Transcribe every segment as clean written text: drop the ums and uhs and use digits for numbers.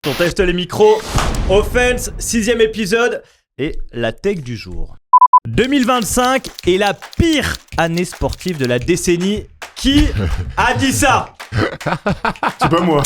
On teste les micros. Offense, 6ème épisode et la tech du jour. 2025 est la pire année sportive de la décennie. Qui a dit ça? C'est pas moi.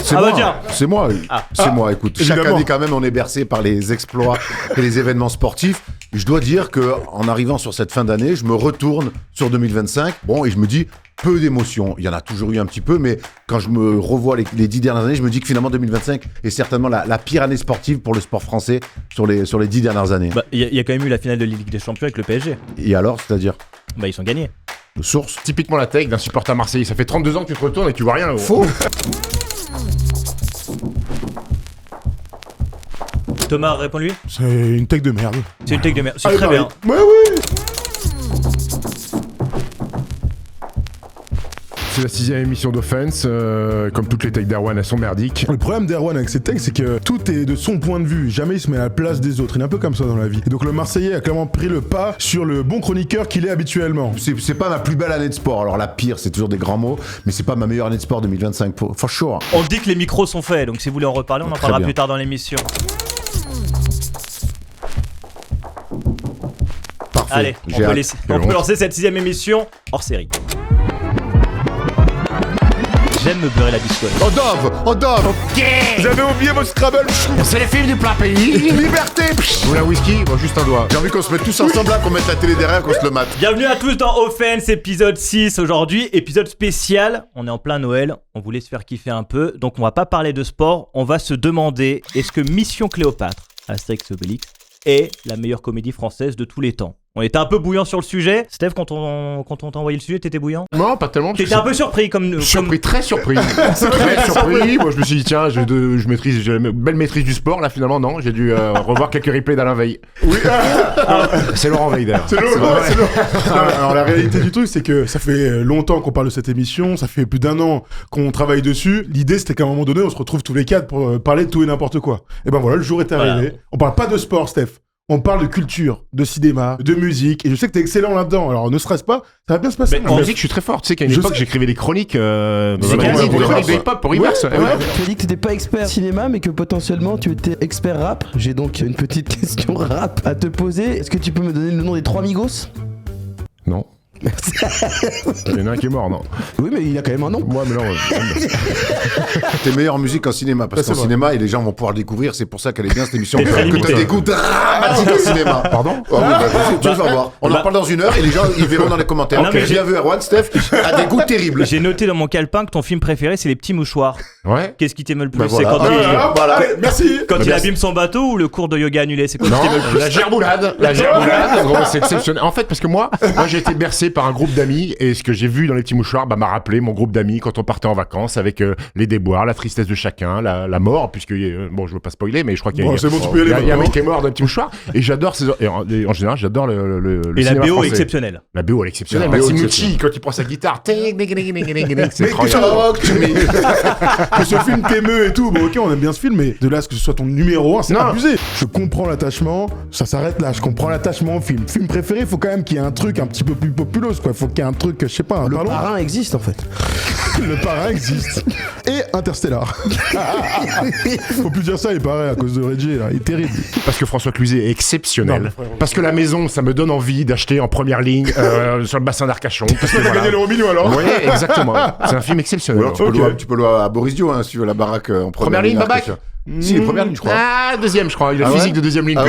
C'est Ah moi, bah tiens. c'est moi, c'est moi. Écoute, chaque évidemment. année quand même, on est bercé par les exploits et les événements sportifs. Je dois dire que en arrivant sur cette fin d'année, je me retourne sur 2025. Bon, et je me dis peu d'émotions. Il y en a toujours eu un petit peu, mais quand je me revois les 10 dernières années, je me dis que finalement 2025 est certainement la pire année sportive pour le sport français sur les 10 dernières années. Bah, il y a quand même eu la finale de Ligue des Champions avec le PSG. Et alors, c'est-à-dire Bah, ils sont gagnés. source. Typiquement la tech d'un supporter marseillais. Ça fait 32 ans que tu te retournes et tu vois rien. Faux. Thomas, réponds-lui. C'est une tech de merde. C'est une tech de merde. C'est Allez, très pareil. bien. Ouais, ouais. C'est la 6ème émission d'Offense. Comme toutes les techs d'Erwan, elles sont merdiques. Le problème d'Erwan avec ses techs, c'est que tout est de son point de vue. Jamais il se met à la place des autres. Il est un peu comme ça dans la vie. Et donc le Marseillais a clairement pris le pas sur le bon chroniqueur qu'il est habituellement. C'est pas ma plus belle année de sport. Alors la pire, c'est toujours des grands mots, mais c'est pas ma meilleure année de sport 2025. For sure. On dit que les micros sont faits, donc si vous voulez en reparler, on en Très parlera bien. plus tard dans l'émission. Parfait. Allez, on J'ai peut, hâte. on peut lancer cette 6ème émission hors série. J'aime me beurrer la biscotte. Oh Dove. J'avais oublié mon Scrabble. C'est les films du plat pays. Liberté. Vous voulez un whisky? Bon, juste un doigt. J'ai envie qu'on se mette tous ensemble là, qu'on mette la télé derrière, qu'on se le mate. Bienvenue à tous dans Offense, épisode 6 aujourd'hui, épisode spécial. On est en plein Noël, on voulait se faire kiffer un peu, donc on va pas parler de sport, on va se demander est-ce que Mission Cléopâtre, Astérix et Obélix, est la meilleure comédie française de tous les temps. On était un peu bouillant sur le sujet. Steph, quand on t'a envoyé le sujet, t'étais bouillant? Non, pas tellement. T'étais un peu surpris comme... Surpris, très surpris. Très surpris. Moi, je me suis dit, tiens, je maîtrise, j'ai une belle maîtrise du sport. Là, finalement, non. J'ai dû revoir quelques replays d'Alain Veil. Oui. C'est Laurent Veil, d'ailleurs. C'est long. Alors la réalité du truc, c'est que ça fait longtemps qu'on parle de cette émission. Ça fait plus d'1 an qu'on travaille dessus. L'idée, c'était qu'à un moment donné, on se retrouve tous les 4 pour parler de tout et n'importe quoi. Et ben voilà, le jour est arrivé. Voilà. On parle pas de sport, Steph. On parle de culture, de cinéma, de musique, et je sais que t'es excellent là-dedans. Alors ne stresse pas, ça va bien se passer. En musique, je suis très fort. Tu sais qu'à une Je époque, sais. j'écrivais des chroniques dans un C'est magazine, quasi des du chroniques de rap. hip-hop pour Reverse. Ouais. Tu as dit que tu n'étais pas expert cinéma, mais que potentiellement tu étais expert rap. J'ai donc une petite question rap à te poser. Est-ce que tu peux me donner le nom des 3 Migos? Non. Il y en a un qui est mort, non? Oui, mais il a quand même un nom. Moi, mais non. T'es meilleur en musique qu'en cinéma, parce Ouais, c'est qu'en vrai. cinéma, et les gens vont pouvoir le découvrir. C'est pour ça qu'elle est bien cette émission. C'est très Que limité. t'as des goûts dramatiques en cinéma. Pardon? Oh, oui, bah, tu vas voir. On Bah- en parle dans 1 heure et les gens ils verront dans les commentaires. Non, mais Bien vu, Erwan, Steph a des goûts terribles. J'ai noté dans mon calepin que ton film préféré, c'est Les Petits Mouchoirs. Ouais. Qu'est-ce qui t'émeut le plus? Bah C'est voilà. quand il... Voilà. Allez, merci. Quand Bah, il merci. abîme son bateau ou le cours de yoga annulé? C'est quoi qui Non, t'émeut le plus? la gerboulade. La gerboulade, gros, c'est exceptionnel. En fait, parce que moi, j'ai été bercé par un groupe d'amis et ce que j'ai vu dans les petits mouchoirs m'a rappelé mon groupe d'amis quand on partait en vacances avec les déboires, la tristesse de chacun, la mort, puisque, bon, je veux pas spoiler, mais je crois qu'il y a, Bon, c'est bon, tu peux y aller il y a un maintenant. mec qui est mort dans les petits mouchoirs et j'adore ces, et en général, j'adore le Et la cinéma BO est français. exceptionnelle. La BO elle est exceptionnelle. La BO Maxime exceptionnelle. Nucci, quand il prend sa guitare, c'est Mais incroyable. que ce film t'émeut et tout, bon ok, on aime bien ce film, mais de là à ce que ce soit ton numéro 1, c'est Non. abusé. Je comprends l'attachement, ça s'arrête là, je comprends l'attachement au film. Film préféré, faut quand même qu'il y ait un truc un petit peu plus populos, quoi. Faut qu'il y ait un truc, je sais pas, un Le ballon. parrain existe en fait. Le parrain existe. Et Interstellar. Faut plus dire ça, il paraît, à cause de Reggie, là, il est terrible. Parce que François Cluzet est Non, exceptionnel. mais frère, Parce que la maison, ça me donne envie d'acheter en première ligne sur le bassin d'Arcachon. Parce que On a voilà. gagné l'euro million alors. Oui, exactement. C'est un film exceptionnel. Alors, tu peux louer à Boris Dio, hein, si tu veux la baraque en Première ligne, Babac. Si, les premières lignes, je crois. Ah, deuxième, je crois. Il a Ah le physique ouais de deuxième ligne. Ah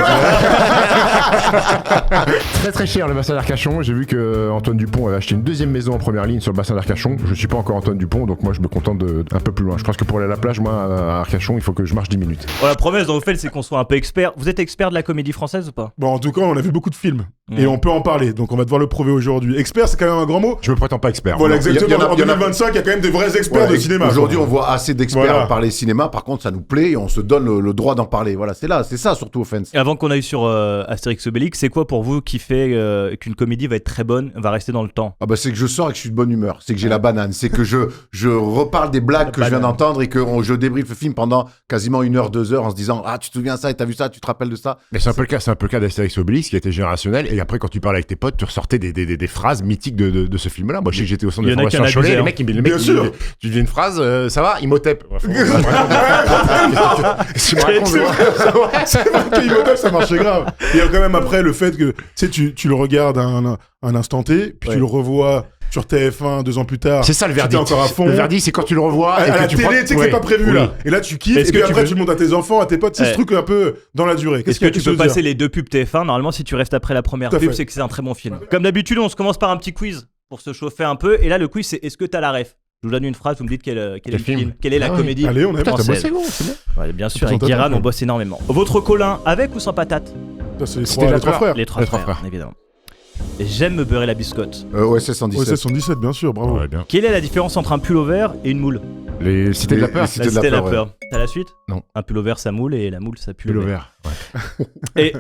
Très très cher le bassin d'Arcachon. J'ai vu que Antoine Dupont avait acheté une deuxième maison en première ligne sur le bassin d'Arcachon. Je suis pas encore Antoine Dupont, donc moi je me contente d'un peu plus loin. Je pense que pour aller à la plage, moi à Arcachon, il faut que je marche 10 minutes. Bon, la promesse dans le fait, c'est qu'on soit un peu expert. Vous êtes expert de la comédie française ou pas? Bon, en tout cas, on a vu beaucoup de films. Ouais. Et on peut en parler, donc on va devoir le prouver aujourd'hui. Expert, c'est quand même un grand mot. Je me prétends pas expert. Voilà, Non. exactement. il y en a- En il y en a- 2025, il y a quand même des vrais experts de cinéma. Aujourd'hui, quoi. on voit assez d'experts Voilà. parler cinéma. Par contre, ça nous plaît et on se donne le droit d'en parler. Voilà, c'est ça surtout, Offense. Et avant qu'on aille sur Astérix Obélix, c'est quoi pour vous qui fait qu'une comédie va être très bonne, va rester dans le temps? Ah bah c'est que je sors et que je suis de bonne humeur, c'est que j'ai la banane, c'est que je reparle des blagues que je viens banane. d'entendre et que je débriefe le film pendant quasiment 1 heure, 2 heures en se disant ah tu te souviens ça et t'as vu ça, tu te rappelles de ça. Mais c'est un peu le cas d'Astérix Obélix qui a été générationnel Et après, quand tu parlais avec tes potes, tu ressortais des phrases mythiques de ce film-là. Moi, je sais que j'étais au centre Il y de en a qui formation en à Cholet. abusaient, Les mecs, Bien sûr. tu dis une phrase, ça va, Imhotep. Tu me racontes, C'est vrai qu'Imhotep, ça marchait grave. Il y a quand même après le fait que tu le regardes à un instant T, puis tu le revois sur TF1 2 ans plus tard. C'est ça le verdict. T'es encore à fond. Le verdict, c'est quand tu le revois. À et la que tu télé, prends- tu sais que Ouais. c'est pas prévu Oui. là. Et là, tu kiffes. Est-ce Et puis que après, tu tu le montes à tes enfants, à tes potes. C'est ce truc un peu dans la durée. Est-ce que tu peux veux passer dire les deux pubs TF1 ? Normalement, si tu restes après la première Tout à pub, fait. c'est que c'est un très bon film. Comme d'habitude, on se commence par un petit quiz pour se chauffer un peu. Et là, le quiz, c'est est-ce que t'as la ref ? Je vous donne une phrase, vous me dites quel est le film film, quelle est la Ah oui. comédie. Allez, on aime. Putain, t'as Française. bossé, gros, c'est bon. Ouais, bien sûr, avec Présentateur, Guéran, quoi. on bosse énormément. Votre colin, avec ou sans patate ? Ça, c'est C'était les trois frères. Les trois Les trois frères, frères. évidemment. J'aime me beurrer la biscotte. OSS 117. OSS 117, bien sûr, bravo. Ouais, bien. Quelle est la différence entre un pullover et une moule ? Les cités de la Les- peur. les cités de la C'était peur, ouais. T'as la suite ? Non. Un pullover, ça moule et la moule, ça pue. Le vert. Et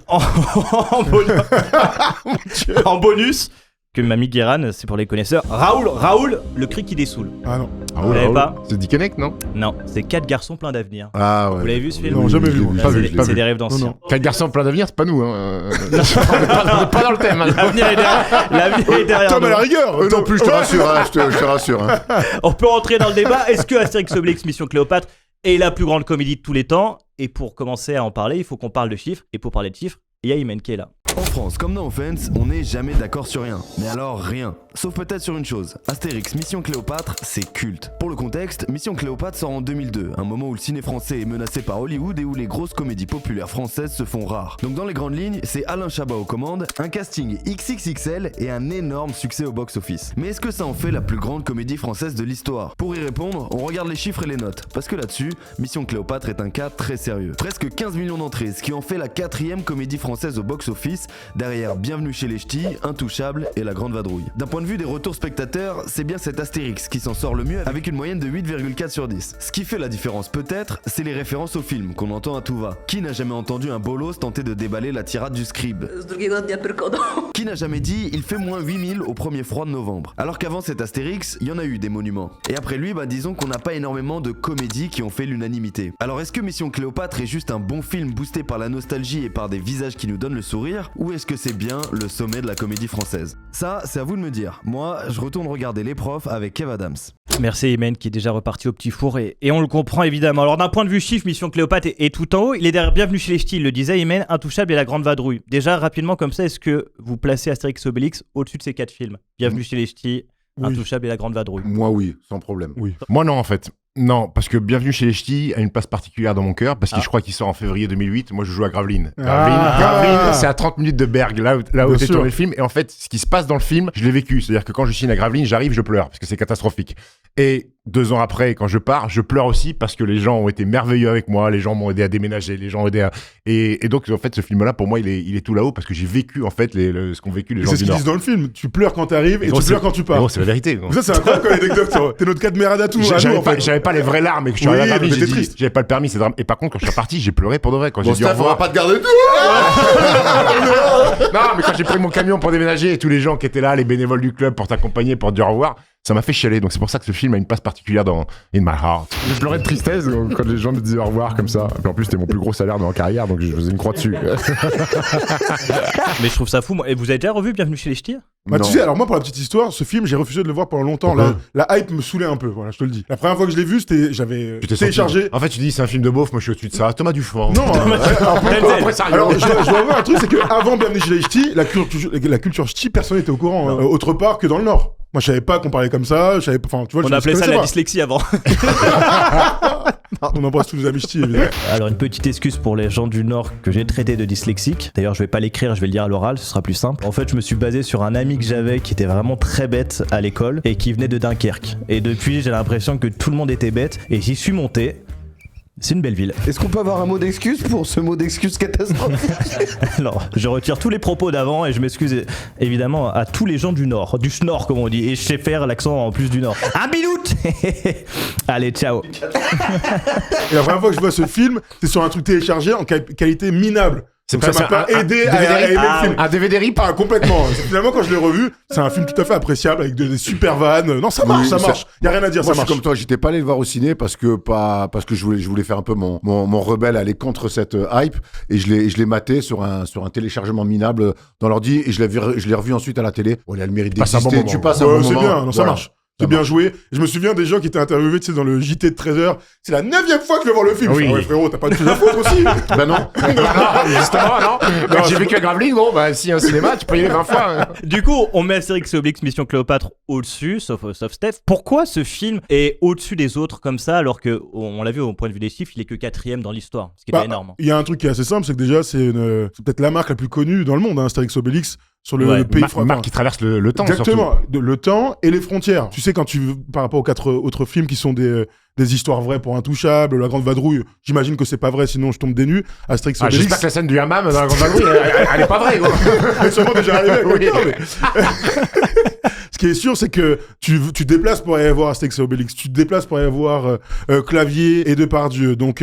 en bonus, que m'a mis Guéran, c'est pour les connaisseurs. Raoul, le cri qui dessoule. Ah non. Vous l'avez pas ? C'est Dick Henneck, non? Non, c'est 4 garçons pleins d'avenir. Ah ouais. Vous l'avez vu ce film ? Non, jamais vu. oui, Là, Pas c'est vu, des- pas c'est vu. des rêves d'anciens. Non, 4 garçons plein d'avenir, c'est pas nous. Hein. on est pas dans le thème. Hein. L'avenir est derrière, l'avenir est derrière Tom nous. à la rigueur. Non plus, je te rassure, hein, je te rassure. Hein. On peut rentrer dans le débat. Est-ce que Astérix Obélix Mission Cléopâtre est la plus grande comédie de tous les temps ? Et pour commencer à en parler, il faut qu'on parle de chiffres. Et pour parler de chiffres, il y a Imen qui est là. En France, comme dans Offense, on n'est jamais d'accord sur rien. Mais alors rien. Sauf peut-être sur une chose. Astérix Mission Cléopâtre, c'est culte. Pour le contexte, Mission Cléopâtre sort en 2002, un moment où le ciné français est menacé par Hollywood et où les grosses comédies populaires françaises se font rares. Donc dans les grandes lignes, c'est Alain Chabat aux commandes, un casting XXXL et un énorme succès au box-office. Mais est-ce que ça en fait la plus grande comédie française de l'histoire ? Pour y répondre, on regarde les chiffres et les notes. Parce que là-dessus, Mission Cléopâtre est un cas très sérieux. Presque 15 millions d'entrées, ce qui en fait la 4ème comédie française au box-office, derrière Bienvenue chez les Ch'tis, Intouchable et La Grande Vadrouille. D'un point de vue des retours spectateurs, c'est bien cet Astérix qui s'en sort le mieux avec une moyenne de 8,4 sur 10. Ce qui fait la différence peut-être, c'est les références au film qu'on entend à tout va. Qui n'a jamais entendu un bolos tenter de déballer la tirade du scribe ? Z drugiego dnia tylko do. Qui n'a jamais dit il fait moins 8000 au premier froid de novembre? Alors qu'avant cet Astérix, il y en a eu des monuments. Et après lui, disons qu'on n'a pas énormément de comédies qui ont fait l'unanimité. Alors est-ce que Mission Cléopâtre est juste un bon film boosté par la nostalgie et par des visages qui nous donnent le sourire? Ou est-ce que c'est bien le sommet de la comédie française? Ça, c'est à vous de me dire. Moi, je retourne regarder Les Profs avec Kev Adams. Merci Imen qui est déjà reparti au petit four et on le comprend évidemment. Alors d'un point de vue chiffre, Mission Cléopâtre est tout en haut. Il est derrière Bienvenue chez les Ch'tis, il le disait Imen, Intouchable et La Grande Vadrouille. Déjà rapidement comme ça, est-ce que vous placez Astérix Obélix au-dessus de ces 4 films ? Bienvenue chez les Ch'tis, Oui. Intouchable et La Grande Vadrouille. Moi, oui, sans problème. Oui. Moi, non, en fait. Non, parce que Bienvenue chez les Ch'tis a une place particulière dans mon cœur, parce que Ah. je crois qu'il sort en février 2008. Moi, je joue à Gravelines. Ah. Gravelines, c'est à 30 minutes de Bergue, là où Bien était sûr. tourné le film. Et en fait, ce qui se passe dans le film, je l'ai vécu. C'est-à-dire que quand je signe à Gravelines, j'arrive, je pleure, parce que c'est catastrophique. Et 2 ans après, quand je pars, je pleure aussi parce que les gens ont été merveilleux avec moi, les gens m'ont aidé à déménager, les gens ont aidé à... Et donc, en fait, ce film-là, pour moi, il est tout là-haut, parce que j'ai vécu, en fait, ce qu'ont vécu les gens C'est du ce qu'ils Nord. disent dans le film. Tu pleures quand t'arrives et gros, tu pleures c'est- quand tu Mais gros, pars. c'est la vérité. gros. Ça, c'est incroyable comme anecdote. ça. T'es notre cas de merde à tout. à nous, en fait. J'avais pas les vraies larmes et que je suis Oui, arrivé à Gravelines, mais j'ai t'es dit, triste. j'avais pas le permis, c'est drame. Et par contre, quand je suis reparti, j'ai pleuré pour de vrai. Quand Bon, j'ai dit au Steph, on va revoir. pas te garder tout. Non, mais quand j'ai pris mon camion pour déménager et tous les gens qui étaient là, les bénévoles du club pour t'accompagner, pour te dire au revoir, ça m'a fait chialer. Donc c'est pour ça que ce film a une place particulière dans In My Heart. Je pleurais de tristesse quand les gens me disaient au revoir comme ça. Et en plus, c'était mon plus gros salaire de ma carrière, donc je faisais une croix dessus. Mais je trouve ça fou. Moi. Et vous avez déjà revu Bienvenue chez les Ch'tis ? Bah, Non. tu sais, alors moi, pour la petite histoire, ce film, j'ai refusé de le voir pendant longtemps. La hype me saoulait un peu, voilà, je te le dis. La première fois que je l'ai vu, j'avais Tu t'es téléchargé. senti- En fait, tu dis c'est un film de beauf, moi je suis au-dessus de ça. Thomas Dufort. Non, après ça alors je dois avouer un truc, c'est qu'avant Bienvenue chez les Ch'tis, la culture ch'ti, personne n'était au courant, autre part que dans le Nord. Moi, je savais pas qu'on parlait comme ça, je savais pas, enfin, tu vois, On je appelait ça connaissais la pas. dyslexie avant. On embrasse tous nos amis ch'tis, évidemment. Alors une petite excuse pour les gens du Nord que j'ai traité de dyslexique. D'ailleurs je vais pas l'écrire, je vais le dire à l'oral, ce sera plus simple. En fait je me suis basé sur un ami que j'avais qui était vraiment très bête à l'école et qui venait de Dunkerque. Et depuis j'ai l'impression que tout le monde était bête et j'y suis monté. C'est une belle ville. Est-ce qu'on peut avoir un mot d'excuse pour ce mot d'excuse catastrophique? Alors je retire tous les propos d'avant et je m'excuse évidemment à tous les gens du Nord, du Schnorr comme on dit. Et je sais faire l'accent en plus du Nord. Un biloute. Allez ciao. Et la première fois que je vois ce film, c'est sur un truc téléchargé en qualité minable. Donc ça m'a pas aidé à aimer le film. Un DVD rip. Ah, complètement. Finalement, quand je l'ai revu, c'est un film tout à fait appréciable avec des super vannes. Non, ça marche, Oui, ça marche. Y a rien à dire, Moi, ça je suis marche. comme toi, j'étais pas allé le voir au ciné parce que je voulais faire un peu mon rebelle, aller contre cette hype, et je l'ai maté sur un téléchargement minable dans l'ordi, et je l'ai revu ensuite à la télé. Bon, il a le mérite Passe un bon d'exister. moment. Tu passes un Ouais, bon c'est moment. bien, non, ça Voilà. marche. C'est bien joué. Je me souviens des gens qui étaient interviewés, tu sais, dans le JT de 13h. C'est la 9e fois que je vais voir le film. Oui. Je fais, ouais, frérot, t'as pas de choses à foutre aussi. Ben non. Justement, non. J'ai vécu à Gravelines, bon, bah, si un cinéma, tu peux y aller 20 fois. Du coup, on met Astérix et Obélix Mission Cléopâtre au-dessus, sauf Steph. Pourquoi ce film est au-dessus des autres comme ça, alors que, on l'a vu au point de vue des chiffres, il est que 4e dans l'histoire, ce qui est pas énorme. Il y a un truc qui est assez simple, c'est que déjà, c'est peut-être la marque la plus connue dans le monde, hein, Astérix Obélix, sur le pays Une marque qui traverse le temps, Exactement, le temps et les frontières. Tu sais, quand par rapport aux 4 autres films qui sont des histoires vraies pour Intouchables, La Grande Vadrouille, j'imagine que c'est pas vrai, sinon je tombe des nues. Astérix Ah, Obélix. j'espère que la scène du hammam dans la Grande Vadrouille, elle est pas vraie, gros. Elle est sûrement déjà arrivé à Oui. quelqu'un, mais... Ce qui est sûr, c'est que tu te déplaces pour aller voir Astérix et Obélix, tu te déplaces pour aller voir Clavier et Depardieu. Donc,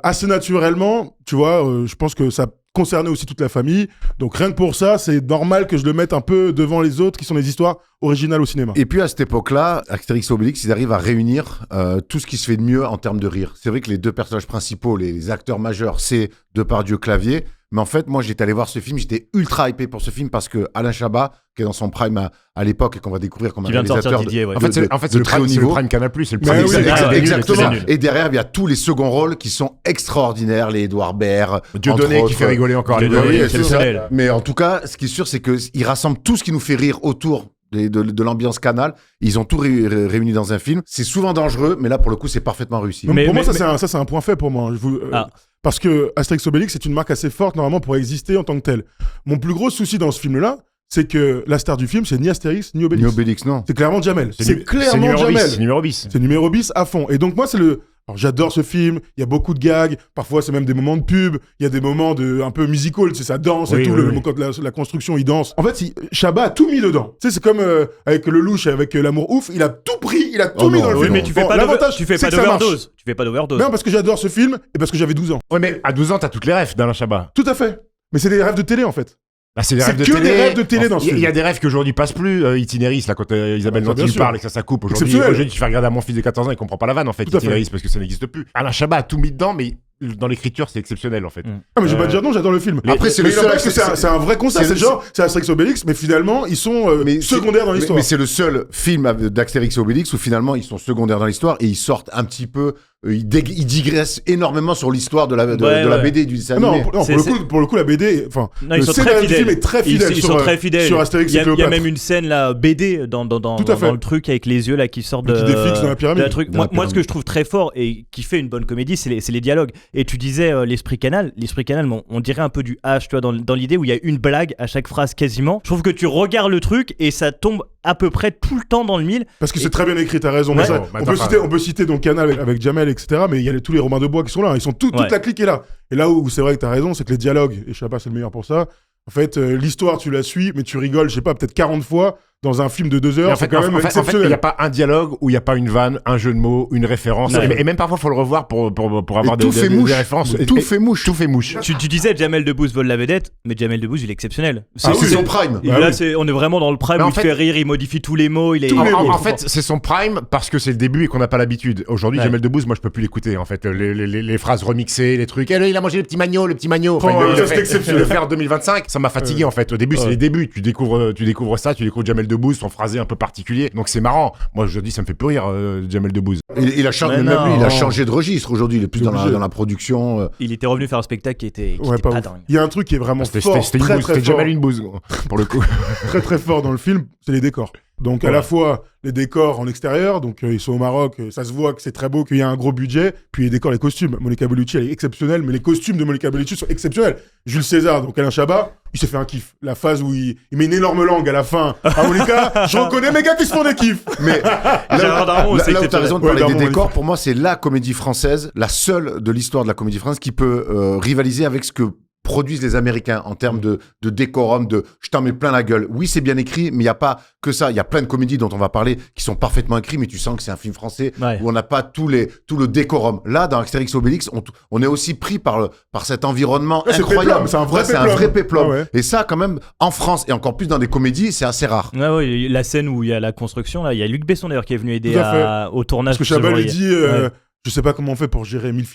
assez naturellement, tu vois, je pense que ça concernait aussi toute la famille. Donc, rien que pour ça, c'est normal que je le mette un peu devant les autres qui sont des histoires originales au cinéma. Et puis à cette époque-là, Astérix et Obélix, ils arrivent à réunir tout ce qui se fait de mieux en termes de rire. C'est vrai que les deux personnages principaux, les acteurs majeurs, c'est Depardieu, Clavier. Mais en fait, moi, j'étais allé voir ce film, j'étais ultra hypé pour ce film parce que Alain Chabat, qui est dans son prime à l'époque et qu'on va découvrir comme un Qui vient de sortir réalisateur Didier, ouais. En fait, c'est le très haut prime, c'est le niveau. prime Canal+, c'est le Mais prime. oui, Exactement. nul. Et derrière, il y a tous les seconds rôles qui sont extraordinaires, les Édouard Baird, Dieudonné entre qui autres. fait rigoler encore les Dieudonné, Oui, deux. c'est exceptionnel. ça. Mais en tout cas, ce qui est sûr, c'est qu'ils rassemblent tout ce qui nous fait rire autour de l'ambiance Canal. Ils ont tout réuni dans un film. C'est souvent dangereux, mais là, pour le coup, c'est parfaitement réussi. Mais- pour moi, mais- ça, c'est un point fait pour moi. Ah. Parce que Astérix Obélix, c'est une marque assez forte, normalement, pour exister en tant que telle. Mon plus gros souci dans ce film-là, c'est que la star du film, c'est ni Astérix, ni Obélix. Ni Obélix, non. C'est clairement Jamel. C'est c'est clairement numéro Jamel. 10, numéro 10. C'est numéro bis à fond. Et donc, moi, alors, j'adore ce film. Il y a beaucoup de gags. Parfois, c'est même des moments de pub. Il y a des moments un peu musical. Tu sais, ça danse et Oui, tout. oui, oui. Quand la construction, il danse. En fait, Chabat a tout mis dedans. Tu sais, c'est comme avec Lelouch et avec L'amour ouf. Il a tout pris. Il a tout Oh mis non, dans le oui, Oui, film. mais tu fais Bon, pas l'avantage, tu fais c'est pas que ça marche. d'overdose. Tu fais pas d'overdose. Non, parce que j'adore ce film et parce que j'avais 12 ans. Ouais, mais à 12 ans, t'as toutes les rêves d'Alain Chabat. Tout à fait. Mais c'est des rêves de télé, en fait. Là, c'est des C'est rêves de que télé. des rêves de télé dans ce Il y film. a des rêves qui aujourd'hui passent plus. Itinéris, là, quand Isabelle Ah, ça, bien Nanty sûr. parle et que ça coupe. Aujourd'hui, Exceptionnel. tu fais regarder à mon fils de 14 ans, il comprend pas la vanne, en fait. Tout à fait. Itinéris, parce que ça n'existe plus. Alain Chabat a tout mis dedans, mais dans l'écriture, c'est exceptionnel, en fait. Ah, mais je vais pas dire non, j'adore le film. Après, c'est Mais le il seul. n'empêche que c'est un vrai concept. C'est genre, c'est Astérix Obélix, mais finalement, ils sont secondaires dans l'histoire. Mais c'est le seul film d'Astérix et Obélix où finalement ils sont secondaires dans l'histoire et ils sortent un petit peu, ils digressent énormément sur l'histoire de la Ouais. BD du dessin Non, animé. pour le coup, la BD, enfin, Non, ils le sont scénario très du film fidèles. est très fidèle Ils sont très fidèles. sur Astérix Il y et a Cléopâtre. même une scène là BD dans Tout à fait. le truc avec les yeux là qui sortent Qui défixent dans la de pyramide. la truc. Dans la Moi, ce que pyramide. je trouve très fort et qui fait une bonne comédie, c'est les dialogues. Et tu disais l'esprit Canal, on dirait un peu du H, tu vois, dans l'idée où il y a une blague à chaque phrase quasiment. Je trouve que tu regardes le truc et ça tombe à peu près tout le temps dans le mille. Parce que c'est très bien écrit, t'as raison. Ouais. Mais ça, Bon, bah, on peut citer donc Canal avec Jamel, etc. Mais il y a tous les Romains de Bois qui sont là. Ils sont toute Ouais. la clique est là. Et là où c'est vrai que t'as raison, c'est que les dialogues, et Chabat c'est le meilleur pour ça. En fait, l'histoire, tu la suis, mais tu rigoles, je sais pas, peut-être 40 fois dans un film de 2 heures. Mais en C'est fait, quand même il n'y exceptionnel. a pas un dialogue où il n'y a pas une vanne, un jeu de mots, une référence. Ouais. Et même parfois, il faut le revoir pour avoir Et tout fait des mouche. références. Tout fait mouche. Tout fait mouche. Tu disais Jamel Debbouze vole la vedette, mais Jamel Debbouze il est exceptionnel. C'est son prime. Et Ah là, oui. on est vraiment dans le prime Mais où en il fait- fait rire, il modifie tous les mots. Il est. Tous les mots. En fait, c'est son prime parce que c'est le début et qu'on n'a pas l'habitude. Aujourd'hui, Ouais. Jamel Debbouze, moi, je peux plus l'écouter. En fait, les phrases remixées, les trucs. Il a mangé le petit magno. Oh, Le c'est exceptionnel. le faire en 2025, ça m'a fatigué en fait. Au début, c'est les débuts. Tu découvres ça, tu découvres Jamel Debbouze, son phrasé un peu particulier. Donc c'est marrant. Moi, je dis, ça me fait plus rire, Jamel Debbouze. Il a changé, Mais même lui, il non. a changé de registre aujourd'hui. Il est plus Il est obligé. dans la production. Il était revenu faire un spectacle qui était Ouais, pas pas ouf. dingue. Il y a un truc qui est vraiment C'était fort, une très bouse, très c'était fort, Jamel une bouse, pour le coup. très très fort dans le film, c'est les décors. Donc à la fois les décors en extérieur, donc ils sont au Maroc, ça se voit que c'est très beau, qu'il y a un gros budget, puis les décors, les costumes. Monica Bellucci, elle est exceptionnelle, mais les costumes de Monica Bellucci sont exceptionnels. Jules César, donc Alain Chabat, il s'est fait un kiff. La phase où il met une énorme langue à la fin à Monica, je reconnais mes gars qui se font des kiffs. Mais Gérard Darmon, c'est là où tu as exceptionnel. raison de Ouais, parler Darmon, des décors, magnifique. pour moi, c'est la comédie française, la seule de l'histoire de la comédie française qui peut rivaliser avec ce que produisent les Américains en termes de décorum, de je t'en mets plein la gueule. Oui, c'est bien écrit, mais il n'y a pas que ça. Il y a plein de comédies dont on va parler qui sont parfaitement écrites, mais tu sens que c'est un film français où on n'a pas tout le décorum. Là, dans Astérix Obélix, on est aussi pris par cet environnement incroyable. C'est un vrai péplum. Ah ouais. Et ça, quand même, en France, et encore plus dans des comédies, c'est assez rare. Ouais, la scène où il y a la construction, là, il y a Luc Besson d'ailleurs qui est venu aider au tournage. Parce que Chabat lui dit... Je sais pas comment on fait pour gérer 1000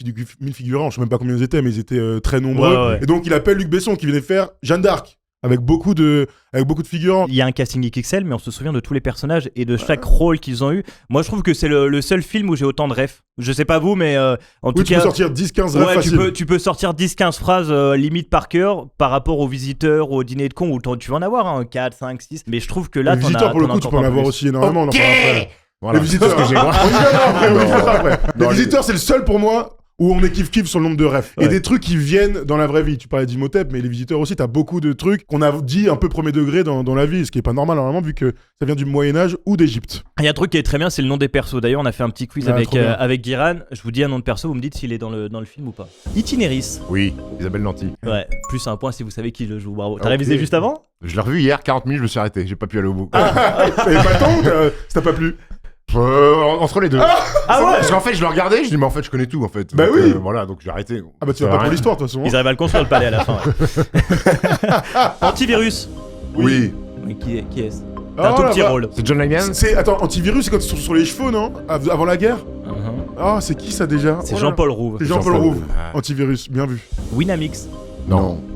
figurants, je sais même pas combien ils étaient, mais ils étaient très nombreux. Et donc il appelle Luc Besson qui venait faire Jeanne d'Arc avec beaucoup de figurants. Il y a un casting XXL, mais on se souvient de tous les personnages et de chaque rôle qu'ils ont eu. Moi je trouve que c'est le seul film où j'ai autant de refs. Je sais pas vous, mais en tout cas... tu peux sortir 10-15 refs facile. Tu peux sortir 10-15 phrases limite par cœur par rapport aux visiteurs ou au dîner de con où tu vas en avoir 4, 5, 6. Mais je trouve que là, les visiteurs pour le coup tu peux en avoir aussi énormément. Okay. On en parlera après. Voilà. Les visiteurs, que j'ai après. Les visiteurs, c'est le seul pour moi où on est kiff-kiff sur le nombre de refs. Et des trucs qui viennent dans la vraie vie. Tu parlais d'Imhotep, mais les visiteurs aussi, t'as beaucoup de trucs qu'on a dit un peu premier degré dans la vie, ce qui est pas normal normalement vu que ça vient du Moyen-Âge ou d'Égypte. Il y a un truc qui est très bien, c'est le nom des persos. D'ailleurs, on a fait un petit quiz avec Guiran. Je vous dis un nom de perso, vous me dites s'il est dans le film ou pas. Itinéris. Oui, Isabelle Nanty. Ouais, plus un point si vous savez qui le joue. Bravo. T'as révisé juste avant ? Je l'ai revu hier, 40 minutes, je me suis arrêté. J'ai pas pu aller au bout. T'avais pas le temps ou ça t'a pas plu ? Entre les deux. Ouais. Parce qu'en fait, je le regardais, je dis mais en fait, je connais tout en fait. Bah donc, oui. Voilà, donc j'ai arrêté. Ah bah tu vas pas pour l'histoire de toute façon. Ils arrivent à le construire le palais à la fin. Antivirus. Oui. Mais qui est-ce ? T'as un tout petit rôle. C'est John Lanian. Attends, Antivirus, c'est quand ils sont sur les chevaux, non ? Avant la guerre ? Ah, c'est qui ça déjà ? C'est Jean-Paul Rouve. C'est Jean-Paul Rouve. Antivirus, bien vu. Winamix.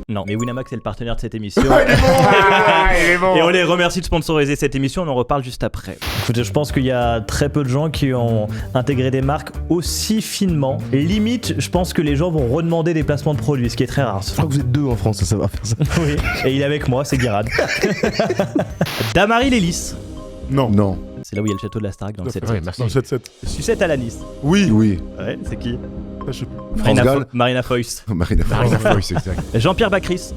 Non, mais Winamax est le partenaire de cette émission. Il est bon. Et on les remercie de sponsoriser cette émission, on en reparle juste après. Écoutez, je pense qu'il y a très peu de gens qui ont intégré des marques aussi finement. Limite, je pense que les gens vont redemander des placements de produits, ce qui est très rare. Je crois que vous êtes 2 en France, ça va faire ça. Oui, et il est avec moi, c'est Guirad. Damary Lélis. Non. C'est là où il y a le château de la Starac dans le 7-7. Ouais, merci. Dans le 7-7. Sucette à l'anis. Oui. Ouais, c'est qui ? Je sais plus. France Gall. Marina Foïs. Marina Foïs, c'est exact. Jean-Pierre Bacris.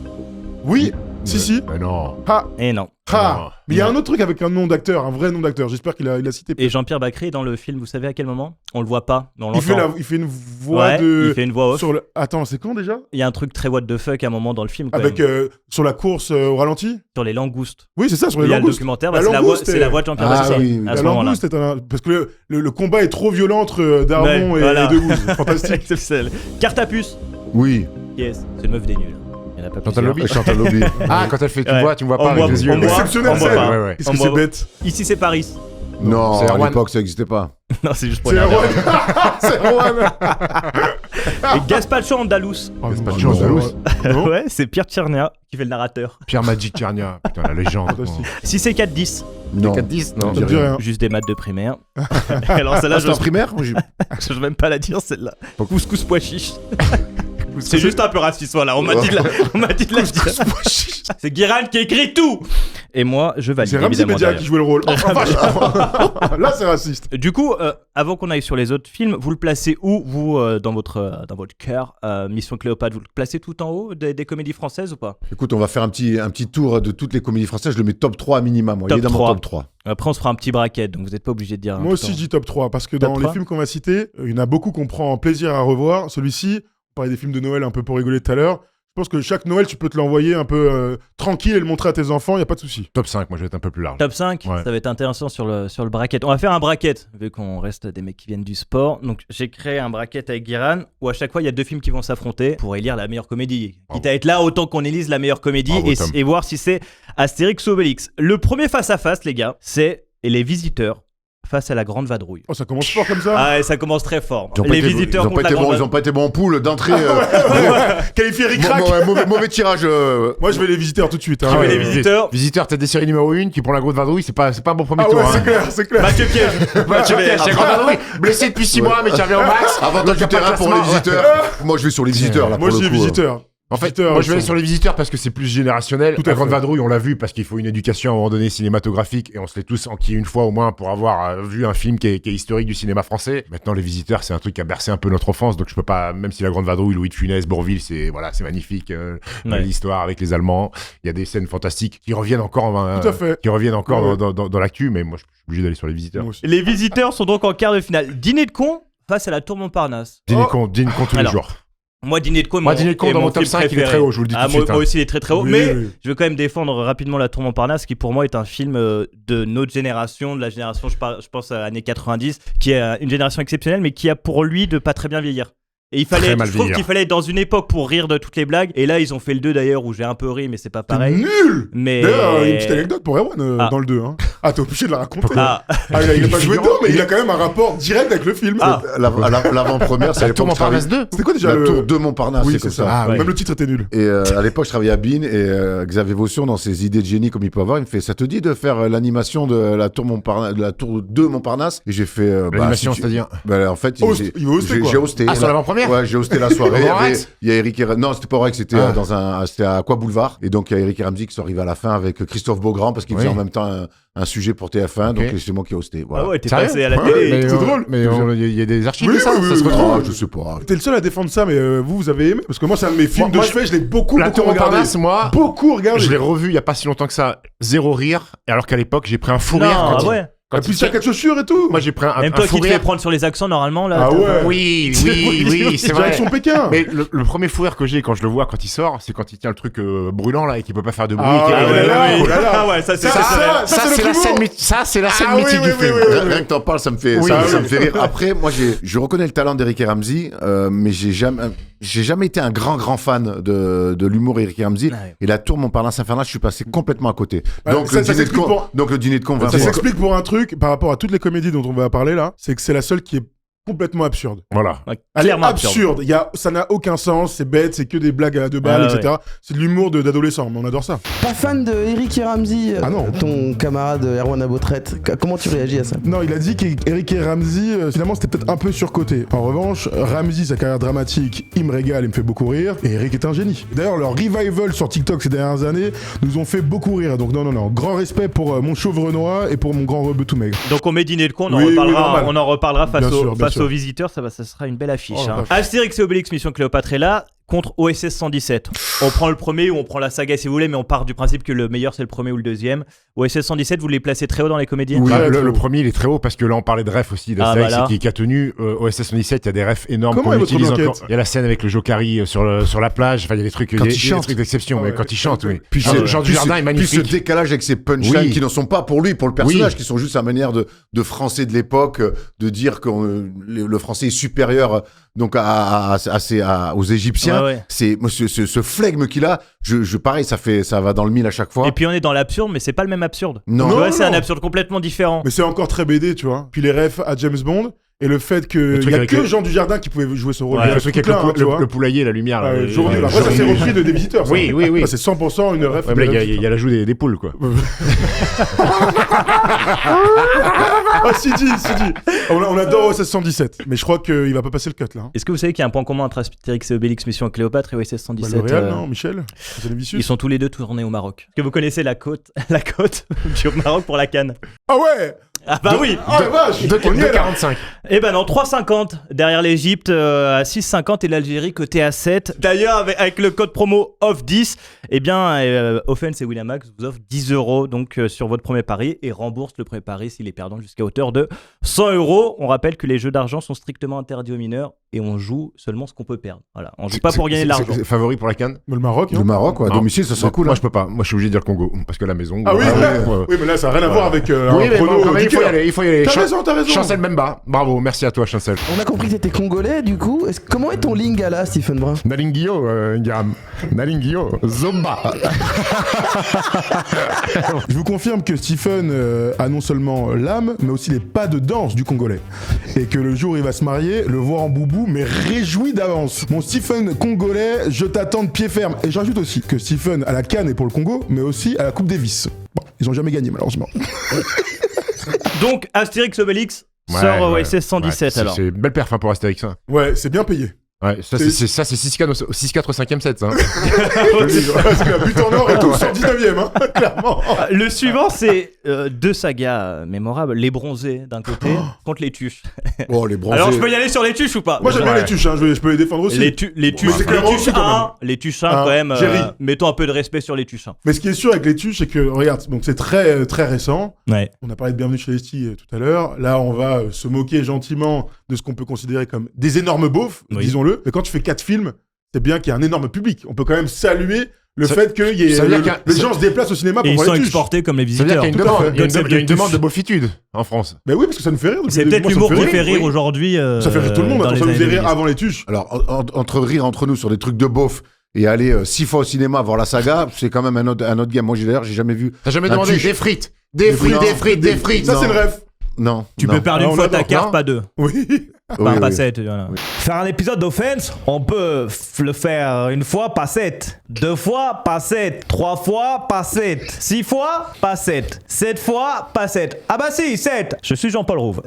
Oui. Si. Mais non. Et non. Ah. Mais il y a un autre truc avec un nom d'acteur, un vrai nom d'acteur. J'espère qu'il a cité. Et Jean-Pierre Bacri dans le film, vous savez à quel moment ? On le voit pas, mais on il fait une voix il fait une voix off. Attends, c'est quand déjà ? Il y a un truc très what the fuck à un moment dans le film. Avec sur la course au ralenti ? Sur les langoustes. Oui, c'est ça, sur les langoustes. Il y a le documentaire, documentaire, c'est la voix de Jean-Pierre Bacri. Oui. À ce la moment-là. langouste parce que le combat est trop violent entre Darmon et Debbouze. Fantastique. Carte à puce. Oui. Yes, c'est une meuf des nuls. Il y en a pas Chantal plusieurs. Lobby. Ah, quand elle fait, tu me vois pas avec les yeux. Exceptionnel, on voit ça. pas. Ouais. Qu'est-ce que c'est bête ? Ici, c'est Paris. Non, c'est à Erwan. l'époque, ça n'existait pas. Non, c'est juste pour C'est énerver. Erwan. C'est Erwan. Et Gaspacho Andalous. Gaspacho Andalous. Ouais, c'est Pierre Tchernia qui fait le narrateur. Pierre Magic Tchernia. Putain, la légende. Fantastique. Si c'est 4-10, Non. 4-10, non. Ça me dit rien. juste des maths de primaire. Alors celle-là, C'est en primaire je vais même pas la dire celle-là. Couscous pois chiche. C'est juste un peu raciste, voilà. On m'a dit de la dire. C'est Guiran qui écrit tout. Et moi, je valide. C'est Ramzi évidemment, Bedia derrière. qui jouait le rôle. Là, c'est raciste. Du coup, avant qu'on aille sur les autres films, vous le placez où, vous, dans votre cœur Mission Cléopâtre, vous le placez tout en haut des comédies françaises ou pas ? Écoute, on va faire un petit tour de toutes les comédies françaises. Je le mets top 3 minimum. Il Top est dans 3. mon top 3. Après, on se fera un petit bracket, donc vous n'êtes pas obligé de dire. Moi aussi, je dis top 3 parce que Top dans 3. les films qu'on va citer, il y en a beaucoup qu'on prend plaisir à revoir. Celui-ci, on parlait des films de Noël un peu pour rigoler tout à l'heure. Je pense que chaque Noël, tu peux te l'envoyer un peu tranquille et le montrer à tes enfants, il n'y a pas de souci. Top 5, moi je vais être un peu plus large. Top 5, Ouais. ça va être intéressant sur le bracket. On va faire un bracket, vu qu'on reste des mecs qui viennent du sport. Donc j'ai créé un bracket avec Guiran, où à chaque fois il y a 2 films qui vont s'affronter pour élire la meilleure comédie. Bravo. Quitte à être là, autant qu'on élise la meilleure comédie Bravo, Tom. et voir si c'est Astérix ou Obélix. Le premier face-à-face, les gars, c'est Les Visiteurs face à la Grande Vadrouille. Oh, ça commence fort comme ça. Ah ouais, ça commence très fort. Ils ont pas Les été- Visiteurs ils ont contre pas la été Grande bons, ils ont pas été bons en poule d'entrée. Qualifié ric-rac. Mauvais tirage. Moi, je vais les visiteurs tout de suite. Hein. Ah, mais les Visiteurs. Visiteur, tête des séries numéro 1 qui prend la grosse vadrouille, c'est pas un bon premier Ah tour. ouais, hein. c'est clair, c'est clair. Mathieu Piège. Mathieu Piège, c'est grande vadrouille, blessé depuis 6 mois, mais qui revient au max. Avantage du terrain pour les visiteurs. Moi, je vais sur les visiteurs. Là, Moi, pour je le dis coup, visiteurs. En fait, Visiteurs, moi je vais aller ils sur les visiteurs parce que c'est plus générationnel. Tout à La grande fait. vadrouille, on l'a vu parce qu'il faut une éducation à un moment donné cinématographique et on se l'est tous enquis une fois au moins pour avoir vu un film qui est historique du cinéma français. Maintenant, les visiteurs, c'est un truc qui a bercé un peu notre enfance, donc je peux pas, même si la grande vadrouille, Louis de Funès, Bourvil, c'est magnifique, Ouais. l'histoire avec les Allemands. Il y a des scènes fantastiques qui reviennent encore, Tout à fait. qui reviennent encore Ouais. dans l'actu, mais moi je suis obligé d'aller sur les visiteurs. Moi aussi. Les Visiteurs sont donc en quart de finale. Dîner de con face à la Tour Montparnasse. Dîner con tous les Alors, jours. Moi, Dîner de con, Moi, Dîner de con, est dans mon top film 5, il est préféré. très haut, je vous le dis tout de moi, suite. moi aussi, il est très très haut. Oui, mais oui. je veux quand même défendre rapidement La Tour Montparnasse, qui pour moi est un film de notre génération, de la génération, je pense, à années 90, qui est une génération exceptionnelle, mais qui a pour lui de pas très bien vieillir. Et je trouve qu'il fallait être dans une époque pour rire de toutes les blagues. Et là, ils ont fait le 2 d'ailleurs, où j'ai un peu ri, mais c'est pas pareil. Nul. Mais... D'ailleurs, une petite anecdote pour Erwan dans le 2. Hein. Ah, t'es obligé de la raconter. Ah. Il a pas joué dedans, mais il a quand même un rapport direct avec le film. Ah. L'avant-première, c'est La Tour Montparnasse 2. C'était quoi déjà La Tour de Montparnasse, Oui, c'est c'est comme ça. ça. Ah, même le titre était nul. Et à l'époque, je travaillais à BIN et Xavier Vaution, dans ses idées de génie comme il peut avoir, il me fait: ça te dit de faire l'animation de la Tour Montparnasse, de la Tour de Montparnasse? Et j'ai fait L'animation, si tu- c'est-à-dire En fait, Il veut hoster, quoi. j'ai hosté. Ah, sur l'avant-première? Ouais, j'ai hosté la soirée. Au Rex? Il y a Eric et non, c'était pas vrai que c'était c'était à Quoi Boulevard. Et donc il y a Eric et Ramsey qui sont arrivés à la fin avec Christophe Beaugrand parce qu'il faisait en même temps un sujet pour TF1. Donc c'est moi qui ai hosté. Voilà. Ah ouais, t'es Sérieux? passé à la Ouais, télé. mais c'est drôle. Mais il y a des archives Oui, de ça, oui, ça se oui, retrouve. Je sais pas. T'es le seul à défendre ça, mais vous avez aimé? Parce que moi, c'est un de mes films de Moi, chevet, je l'ai beaucoup La Tour regardé. Montparnasse, moi, Beaucoup regardé. je l'ai revu il y a pas si longtemps que ça, zéro rire, alors qu'à l'époque j'ai pris un fou rire. Non, quand ouais. Et puis ça, quatre chaussures et tout. Moi j'ai pris un Même toi fou qui te fais rire. prendre sur les accents normalement là. Ah ouais. Oui, c'est vrai. Direction Pékin. Mais le premier fou rire que j'ai quand je le vois quand il sort, c'est quand il tient le truc brûlant là et qu'il peut pas faire de bruit. Ah qui est- ouais, là, oui. oh là là. Ah ouais, ça c'est Ça, ça. c'est c'est le la plus scène beau. mythique du film. Rien que t'en parles, ça me fait, Oui, ça oui. me fait rire. Après, moi, je reconnais le talent d'Eric et Ramsey, mais j'ai jamais été un grand fan de l'humour d'Eric et Ramsey. Ouais. Et la Tour Montparnasse Infernale, je suis passé complètement à côté. Ouais, Donc, ça le dîner de s'explique con, pour- donc le dîner de con, Ça Vincent. s'explique pour un truc, par rapport à toutes les comédies dont on va parler là, c'est que c'est la seule qui est complètement absurde. Voilà. Ouais, Elle est clairement absurde. Ça n'a aucun sens, c'est bête, c'est que des blagues à deux balles, Ah, etc. C'est de l'humour d'adolescent, mais on adore ça. Pas fan de Eric et Ramsey, Ah non. ton camarade Erwan Abotret. Comment tu réagis à ça? Non, il a dit qu'Eric et Ramsey, finalement, c'était peut-être un peu surcoté. En revanche, Ramsey, sa carrière dramatique, il me régale, il me fait beaucoup rire. Et Eric est un génie. D'ailleurs, leur revival sur TikTok ces dernières années nous ont fait beaucoup rire. Donc, non. Grand respect pour mon chauve renois et pour mon grand rebeu tout maigre. Donc on met Dîner de con, Oui, on normal. en reparlera face, Bien sûr, bien face sûr. aux visiteurs, ça sera une belle affiche. Oh la hein. vache. Astérix et Obélix Mission Cléopâtre est là contre OSS 117. On prend le premier ou on prend la saga si vous voulez, mais on part du principe que le meilleur c'est le premier ou le deuxième. OSS 117, vous les placez très haut dans les comédies? Oui. Bah, très le haut. premier il est très haut parce que là on parlait de ref aussi, Ah, d'Astérix, bah là. qui a tenu OSS 117, il y a des refs énormes Comment qu'on est votre utilise enquête encore. Il y a la scène avec le Jokari sur la plage, enfin il y a des trucs, Quand il y a il des chante. trucs d'exception, Ah mais ouais. quand il chante, oui. Puis Ah, Jean Dujardin est Puis ce magnifique. décalage avec ces punchlines Oui. qui ne sont pas pour lui, pour le personnage, Oui. qui sont juste sa manière de français de l'époque, de dire que le français est supérieur donc aux Égyptiens. Ouais, ouais. C'est moi, ce flegme qu'il a. Pareil, ça va dans le mille à chaque fois. Et puis on est dans l'absurde, mais c'est pas le même absurde. Non. Tu vois, Non, c'est un non. absurde complètement différent. Mais c'est encore très BD, tu vois. Puis les refs à James Bond et le fait qu'il truc y a avec que le- Jean Dujardin qui pouvait jouer ce rôle. Ouais, Il y a Le ce truc avec truc-là, hein, tu vois. le poulailler, la lumière. là, Jour nul. le- Après, ça s'est repris de des visiteurs. ça. Oui, oui, oui. Ça, c'est 100% une ref. Ouais, mais là, il y a l'ajout des poules, quoi. Ah, si dit. On adore OSS 117, mais je crois qu'il va pas passer le cut là. hein. Est-ce que vous savez qu'il y a un point commun entre Astérix et Obélix Mission Cléopâtre et OSS Bah, 117? L'Oréal, non, Michel C'est Vicious. Ils sont tous les deux tournés au Maroc. Est-ce que vous connaissez la côte du Maroc pour la Cannes? Ah ouais. Ah bah oui. Ah la vache. On y est là. 2,45. Eh ben non, 3,50 derrière l'Égypte à 6,50 et l'Algérie côté à 7. D'ailleurs, avec le code promo OFF10, eh bien, Offense et Winamax vous offrent 10 € donc sur votre premier pari et rembourse le premier pari s'il est perdant jusqu'à hauteur de 100 €. On rappelle que les jeux d'argent sont strictement interdits aux mineurs et on joue seulement ce qu'on peut perdre. Voilà, on joue pas pour gagner de l'argent. C'est favori pour la canne? Le Maroc, Le hein. Maroc, quoi, à Non. domicile, ça serait cool. Moi, hein. je peux pas. Moi, je suis obligé de dire le Congo parce que la maison. Ah oui, ouais. oui, mais là, ça n'a rien à voir avec Oui, un mais prono bon, quand même, du il faut y cœur. aller. Il faut y aller. T'as raison. Chancel Mbemba. Bravo, merci à toi, Chancel. On a compris que t'étais congolais, du coup. Comment est ton lingala, Stephen Brun? Nalingio, Ngam. Nalingio, Zomba. Je vous confirme que Stephen a non seulement l'âme, mais aussi les pas de danse du Congolais. Et que le jour où il va se marier, le voir en boubou, mais réjoui d'avance. Mon Stephen congolais, je t'attends de pied ferme. Et j'ajoute aussi que Stephen a la canne et pour le Congo, mais aussi à la Coupe Davis. Bon, ils ont jamais gagné, malheureusement. Donc Astérix Obélix Ouais, sort ouais. OSS 117 Ouais, alors. C'est une belle perf hein, pour Astérix. Hein. Ouais, c'est bien payé. Ouais, ça, c'est 6-4 au 5e set. Hein. Parce qu'il y a but en or et tout, 119ème, hein, clairement. Le suivant, c'est deux sagas mémorables. Les Bronzés d'un côté contre les Tuches. Oh, les bronzés. Alors je peux y aller sur les Tuches ou pas? Moi, j'aime bien Ouais. les tuches, hein, je peux les défendre aussi. Les Tuches, Mais c'est clairement aussi, quand 1, les Tuches 1 Ah, quand même. Jerry. Mettons un peu de respect sur les Tuches 1. Mais ce qui est sûr avec les tuches, c'est que, regarde, donc c'est très, très récent. Ouais. On a parlé de Bienvenue chez les Ch'tis tout à l'heure. Là, on va se moquer gentiment de ce qu'on peut considérer comme des énormes beaufs, Oui. disons-le. Mais quand tu fais 4 films, c'est bien qu'il y ait un énorme public. On peut quand même saluer le Ça- fait que les ça veut dire qu'il y a- gens se déplacent au cinéma Et pour ils voir sont les tuches. exportés comme les Ça veut dire visiteurs. qu'il y a une Tout à demande, fait. il y a une- Concept il y a une de demande tuche. de beaufitude en France. Mais oui, parce que ça nous fait rire. C'est Moi, peut-être ça me l'humour fait qui rire. fait rire oui. aujourd'hui. Ça fait rire tout le monde. dans Attends, les ça nous années faisait rire 2010. avant les tuches. Alors, entre rire entre nous sur des trucs de beauf et aller 6 fois au cinéma voir la saga, c'est quand même un autre game. Moi, j'ai jamais vu. T'as jamais La demandé tuche. des frites, des frites, Non. des frites, des frites. Ça, c'est Non. le rêve. Non. Tu non. peux perdre Ah, une on fois ta adore, carte, non pas deux. Oui. Enfin, Oui, pas oui. 7. Voilà. Faire un épisode d'Offense, on peut le faire une fois, pas 7. 2 fois, pas 7. 3 fois, pas 7. 6 fois, pas 7. 7 fois, pas 7. Ah bah si, 7. Je suis Jean-Paul Rouve.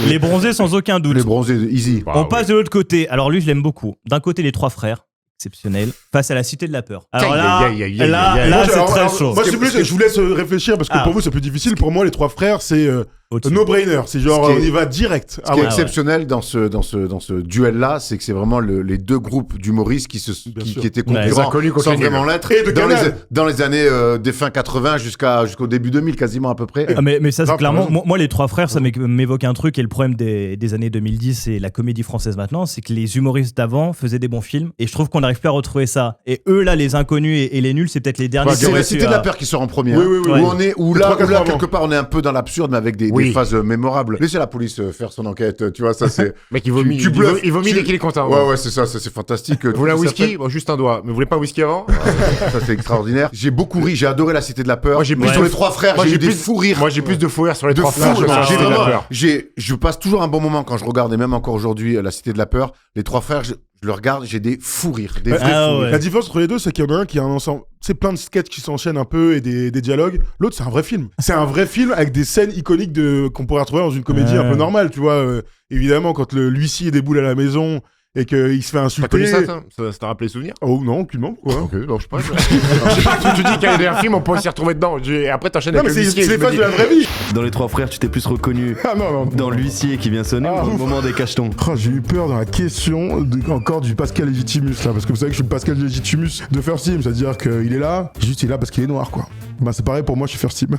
Les bronzés sans aucun doute. Les bronzés, easy. Bah, On oui. passe de l'autre côté. Alors lui, je l'aime beaucoup. D'un côté, les 3 frères. Exceptionnel. Face à la Cité de la Peur. Alors là, Aïe, aïe, aïe, aïe, là, aïe, aïe. là, Moi, c'est alors, très alors, chaud. Moi, s'il vous plaît, je vous laisse réfléchir parce que Ah. pour vous, c'est plus difficile. Pour moi, les 3 frères, c'est Au-dessus. no-brainer. C'est genre, Ce qui est- on y va direct. Ce Ah qui est ouais. exceptionnel dans ce duel-là, c'est que c'est vraiment les deux groupes d'humoristes qui Bien sûr. étaient Ouais. concurrents Les inconnus contre sans les nuls. vraiment l'être. Et de Canal. Dans les années des fins 80 jusqu'au début 2000, quasiment à peu près. Ah, mais ça, c'est Non, clairement. t'as raison. Moi, les 3 frères, ça m'évoque un truc. Et le problème des années 2010 et la comédie française maintenant, c'est que les humoristes d'avant faisaient des bons films. Et je trouve qu'on n'arrive plus à retrouver ça. Et eux, là, les inconnus et les nuls, c'est peut-être les derniers. qui C'est auraient la su, Cité de la Peur qui sort en premier. Oui, hein. oui, oui. Où Ouais. on est, où Les là, 3-4 avant. quelque part, on est un peu dans l'absurde, mais avec des Oui. phases mémorables. Laissez la police faire son enquête, tu vois, ça c'est. Mec, il vomit, Tu bluffes. il vomit dès qu'il est content. Ouais, c'est ça, c'est fantastique. Vous voulez un Ça whisky s'appelle- Bon, juste un doigt. Mais vous voulez pas un whisky avant Ça c'est extraordinaire. J'ai beaucoup ri, j'ai adoré la Cité de la Peur. Moi, j'ai plus sur de- les 3 frères, Moi, j'ai j'ai eu des plus- fous rires. Moi, j'ai plus de fou rire sur les De trois fou, frères que sur j'ai la Cité de la vraiment- Peur. je passe toujours un bon moment quand je regarde, et même encore aujourd'hui, La Cité de la Peur. Les 3 frères, je le regarde, j'ai des fous rires. Des vrais Ah fous ouais. rires. La différence entre les deux, c'est qu'il y en a un qui a un ensemble. C'est plein de sketchs qui s'enchaînent un peu et des dialogues. L'autre, c'est un vrai film. C'est un vrai film avec des scènes iconiques qu'on pourrait retrouver dans une comédie un peu normale, tu vois. Évidemment, quand l'huissier déboule à la maison et qu'il se fait T'as Bah, connu insulter. ça t'a rappelé souvenir Oh non, aucunement. Quoi. Ok, non, je sais pas. Je sais pas, tu dis qu'il y a un film, on peut s'y retrouver dedans. Et après, t'enchaînes Non, avec mais le c'est whisky. les je me phases dis- de la vraie vie. Dans les 3 frères, tu t'es plus reconnu Ah non, non. dans l'huissier qui vient sonner Ah, ou au ouf. moment des cachetons. Oh, j'ai eu peur dans la question encore du Pascal Légitimus là, parce que vous savez que je suis le Pascal Légitimus de First Team, c'est-à-dire qu'il est là, juste il est là parce qu'il est noir quoi. Bah c'est pareil pour moi, je suis First Team.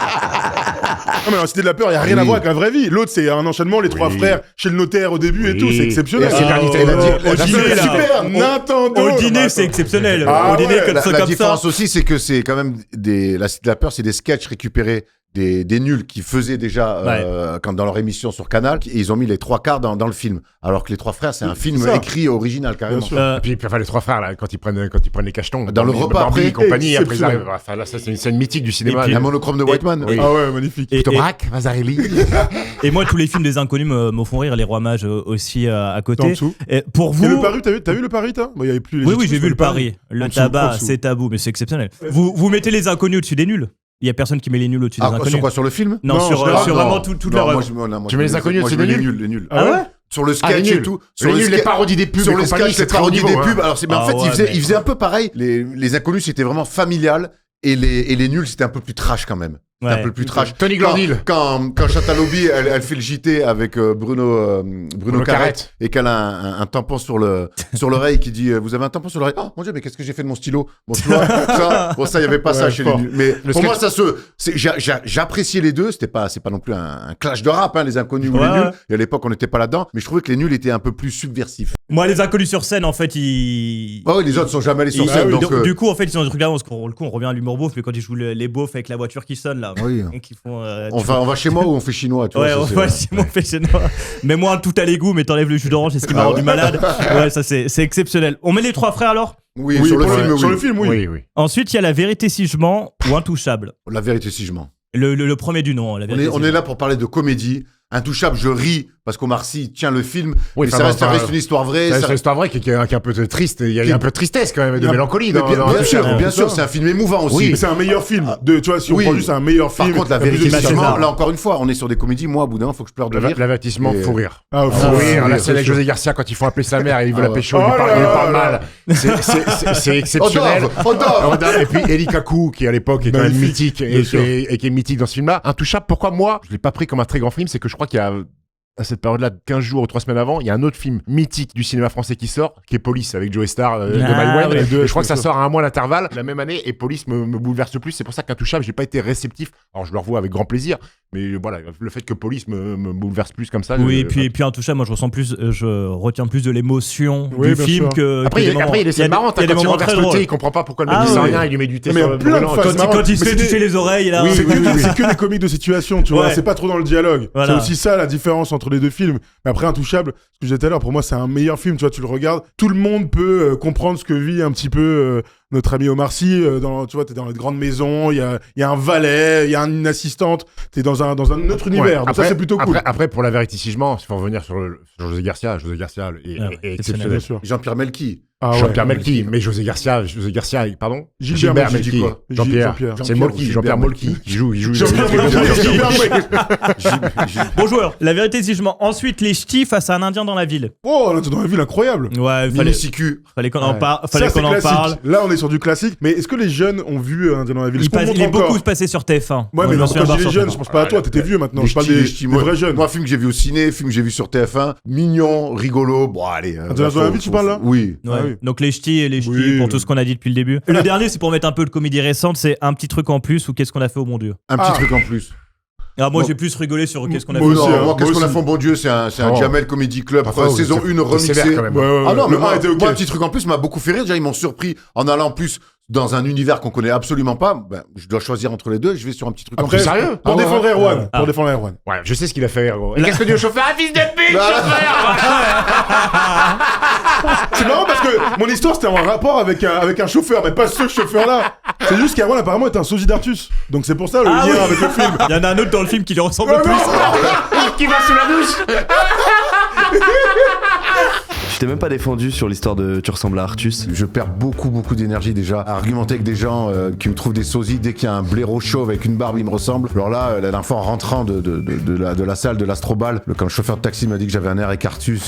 Non, mais dans la Cité de la Peur, il n'y a rien à voir avec la vraie vie. L'autre, c'est un enchaînement, les 3 frères chez le notaire au début et Oui. tout. C'est exceptionnel. Et c'est Ah, Carlita, il a dit- au la dîner, seule- là. Super, Au- Nintendo. Au dîner, Non, c'est exceptionnel. Ah Au dîner, ouais, quand La c'est comme ça. différence aussi, c'est que c'est quand même La Cité de la Peur, c'est des sketchs récupérés des nuls qui faisaient déjà quand dans leur émission sur Canal, et ils ont mis les 3 quarts dans le film. Alors que les 3 frères, c'est un film ça. écrit original carrément. Bien sûr. Et puis, enfin, les trois frères, là, quand ils prennent les cachetons. Dans le repas Barbie après, et compagnie, après, ils exceptionnel. arrivent. Enfin, là, ça, c'est une scène mythique du cinéma. Et puis- La monochrome de Whiteman. Oui. Ah ouais, magnifique. Et- Tobrac, Vasarely. Et moi, tous les films des inconnus me font rire. Les Rois Mages aussi à En côté. dessous. Et pour Et vous. le Paris, t'as vu le Paris, toi Bon, il y avait plus les Oui, oui, Légitimus, j'ai vu mais le pari. Le En dessous, tabac, en dessous. c'est tabou, mais c'est exceptionnel. Vous mettez les inconnus au-dessus des nuls. Il y a personne qui met les nuls au-dessus des Ah, inconnus. sur quoi? Sur le film? Non, Non, sur je dirais- vraiment Non. toute Non, leur moi, œuvre. je Tu mets les mets inconnus moi, au-dessus je mets des les nuls nuls, les nuls. Ah ouais Sur le Ah, les sketch et nuls. tout. Les nuls, les parodies des pubs Sur et les compagnie, sketchs, c'est les très haut parodies niveau, des hein. pubs. Alors, mais en Ah fait, ouais, mais- ils faisaient un peu pareil. Les inconnus, c'était vraiment familial. Et les nuls, c'était un peu plus trash quand même. C'était Ouais. un peu plus trash. Tony Quand- Glandil. Quand Chantal Lobby, elle fait le JT avec Bruno Carrette Carrette. et qu'elle a un tampon sur l'oreille qui dit vous avez un tampon sur l'oreille. Oh mon dieu, mais qu'est-ce que j'ai fait de mon stylo? Bon, tu vois, ça, il y avait pas ça Ouais, chez fort. les nuls. Mais Le pour moi, sketch- j'appréciais les deux. C'est pas non plus un clash de rap, hein, les inconnus ou Ouais, les nuls. ouais. Et à l'époque, on n'était pas là-dedans. Mais je trouvais que les nuls étaient un peu plus subversifs. Moi, les inconnus sur scène, en fait, ils. Oh, les autres sont jamais allés sur ils- scène. donc, du coup, en fait, ils ont des trucs là, parce qu'on le coup, on revient à l'humour beauf, mais quand ils jouent les beaufs avec la voiture qui sonne là. oui. Et qui font, On va chez moi ou on fait chinois, tu Ouais, vois. on ça, va c'est- chez moi, on fait chez moi. Mets-moi un tout à l'égout, mais t'enlèves le jus d'orange, c'est ce qui m'a Ah rendu ouais. malade. Ouais, ça c'est exceptionnel. On met les 3 frères alors. Oui, Oui, sur le pour film, Sur oui. le film, oui. Oui, oui. Ensuite, il y a La Vérité si je mens ou Intouchable. La vérité, si je mens. Le premier du nom. La Vérité, si On je est mens. là pour parler de comédie. Intouchable, je ris parce qu'Omar Sy tient le film. Oui, mais enfin, ça reste une histoire vraie. C'est ça- une histoire vraie qui est un peu triste. Il y a un peu de tristesse quand même, de Il y a- mélancolie Mais dans bien, dans bien le sûr, film. bien sûr, c'est un film émouvant aussi. Oui, Mais c'est un meilleur film. Tu vois, si on Oui. prend juste un meilleur Par film. contre, la il y a plus vérité, de si je César. mens, là encore une fois, on est sur des comédies. Moi, au bout d'un moment, faut que je pleure de rire. L'avertissement, Et- faut rire. Ah, Faut faut rire. La rire, scène avec c'est José Garcia quand il faut appeler sa mère et il veut Ah la ouais. pécho, Oh il là lui parle là mal. C'est exceptionnel. Odor. Et puis Eli Kaku, qui à l'époque est quand même Magnifique, mythique bien sûr. et qui est mythique dans ce film-là. Intouchable, pourquoi moi, je l'ai pas pris comme un très grand film, c'est que je crois qu'il y a à cette période-là, 15 jours ou 3 semaines avant, il y a un autre film mythique du cinéma français qui sort, qui est Police, avec Joey Starr de Maïwenn. oui, Et je crois que ça sort à un mois d'intervalle la même année, et Police me bouleverse plus. C'est pour ça qu'Intouchable, j'ai pas été réceptif. Alors je le revois avec grand plaisir, mais voilà, le fait que Police me bouleverse plus comme ça. Oui, et puis Intouchable, moi je retiens plus de l'émotion Oui, du bien film sûr. que. Après, il y a des scènes marrantes, il y a des quand il moments renverse très le thé, drôles. il comprend pas pourquoi le Ah mec dit oui. rien, il lui met du thé Mais sur il y a le plein de brûlant. phases marrantes. Quand il se Mais fait c'est toucher les oreilles, là. Oui, c'est- c'est que des comiques de situation, tu vois. Ouais. C'est pas trop dans le dialogue. Voilà. C'est aussi ça la différence entre les deux films. Mais après, Intouchable, ce que je disais tout à l'heure, pour moi, c'est un meilleur film. Tu vois, tu le regardes, tout le monde peut comprendre ce que vit un petit peu notre ami Omar Sy. Tu vois, t'es dans une grande maison, il y a un valet, il y a une assistante. T'es dans un autre univers. Donc ça, c'est plutôt cool. Après, pour la vérité, si je mens, il faut revenir sur José Garcia. José Garcia est exceptionnel. Bien sûr. Jean-Pierre Melki. Ah ouais. Jean-Pierre Melki, mais José Garcia, pardon. Gilbert Melki. Melki, quoi. Jean-Pierre. Jean-Pierre. C'est Molki, Jean-Pierre Molki qui joue. Bon joueur. La vérité, si je mens. Ensuite, les ch'tis face à un Indien dans la ville. Oh, là, t'es dans la ville incroyable. Ouais, fallait qu'on en parle. Ça, Fallait c'est qu'on en classique. parle. Là, on est sur du classique. Mais est-ce que les jeunes ont vu Indien dans la ville? Est-ce qu'on montre Il est encore beaucoup passé sur TF1. Ouais, Moi, mais je non, m'en souviens quand je dis pas les sur jeunes, TF1. je pense pas à toi, t'étais vieux maintenant. Les Je parle ch'tis, des moi, vrais jeunes. Moi, film que j'ai vu au ciné, film que j'ai vu sur TF1, mignon, rigolo. Bon, allez. Indien dans la ville, tu parles là? Oui. Ouais. Ah oui. Donc les ch'tis et les ch'tis Oui. pour tout ce qu'on a dit depuis le début. Le dernier, c'est pour mettre un peu de comédie récente, c'est un petit truc en plus ou qu'est-ce qu'on a fait au bon Dieu. Un petit truc en plus. Ah, moi Bon. j'ai plus rigolé sur qu'est-ce qu'on a fait Moi au bon aussi, Dieu. hein. Moi, qu'est-ce moi qu'on a aussi. fait, bon Dieu, c'est un Oh. Jamel Comedy Club, Parfois, saison c'est 1 remixée. sévère quand même. Ah non, mais le un était ok. moi, un petit truc en plus m'a beaucoup fait rire. Déjà, ils m'ont surpris en allant en plus dans un univers qu'on connaît absolument pas. Ben, je dois choisir entre les deux. Je vais sur un petit truc en Après, plus. sérieux Pour Ah ouais, défendre ouais. Erwan. Ah. Pour défendre Erwan. Ouais, je sais ce qu'il a fait, gros. Et qu'est-ce que dit au chauffeur? Un fils de pute, C'est marrant parce que mon histoire c'était en rapport avec un chauffeur, mais pas ce chauffeur-là. C'est juste qu'Erwan apparemment est un sosie d'Artus. Donc c'est pour ça le Ah lien oui. avec le film. Il y en a un autre dans le film qui lui ressemble Oh plus. non qui va sous la douche. Je t'ai même pas défendu sur l'histoire de Tu ressembles à Artus. Je perds beaucoup d'énergie déjà à argumenter avec des gens qui me trouvent des sosies. Dès qu'il y a un blaireau chauve avec une barbe, il me ressemble. Alors là, la dernière fois en rentrant de la salle de l'Astrobal, quand le chauffeur de taxi m'a dit que j'avais un air écartus,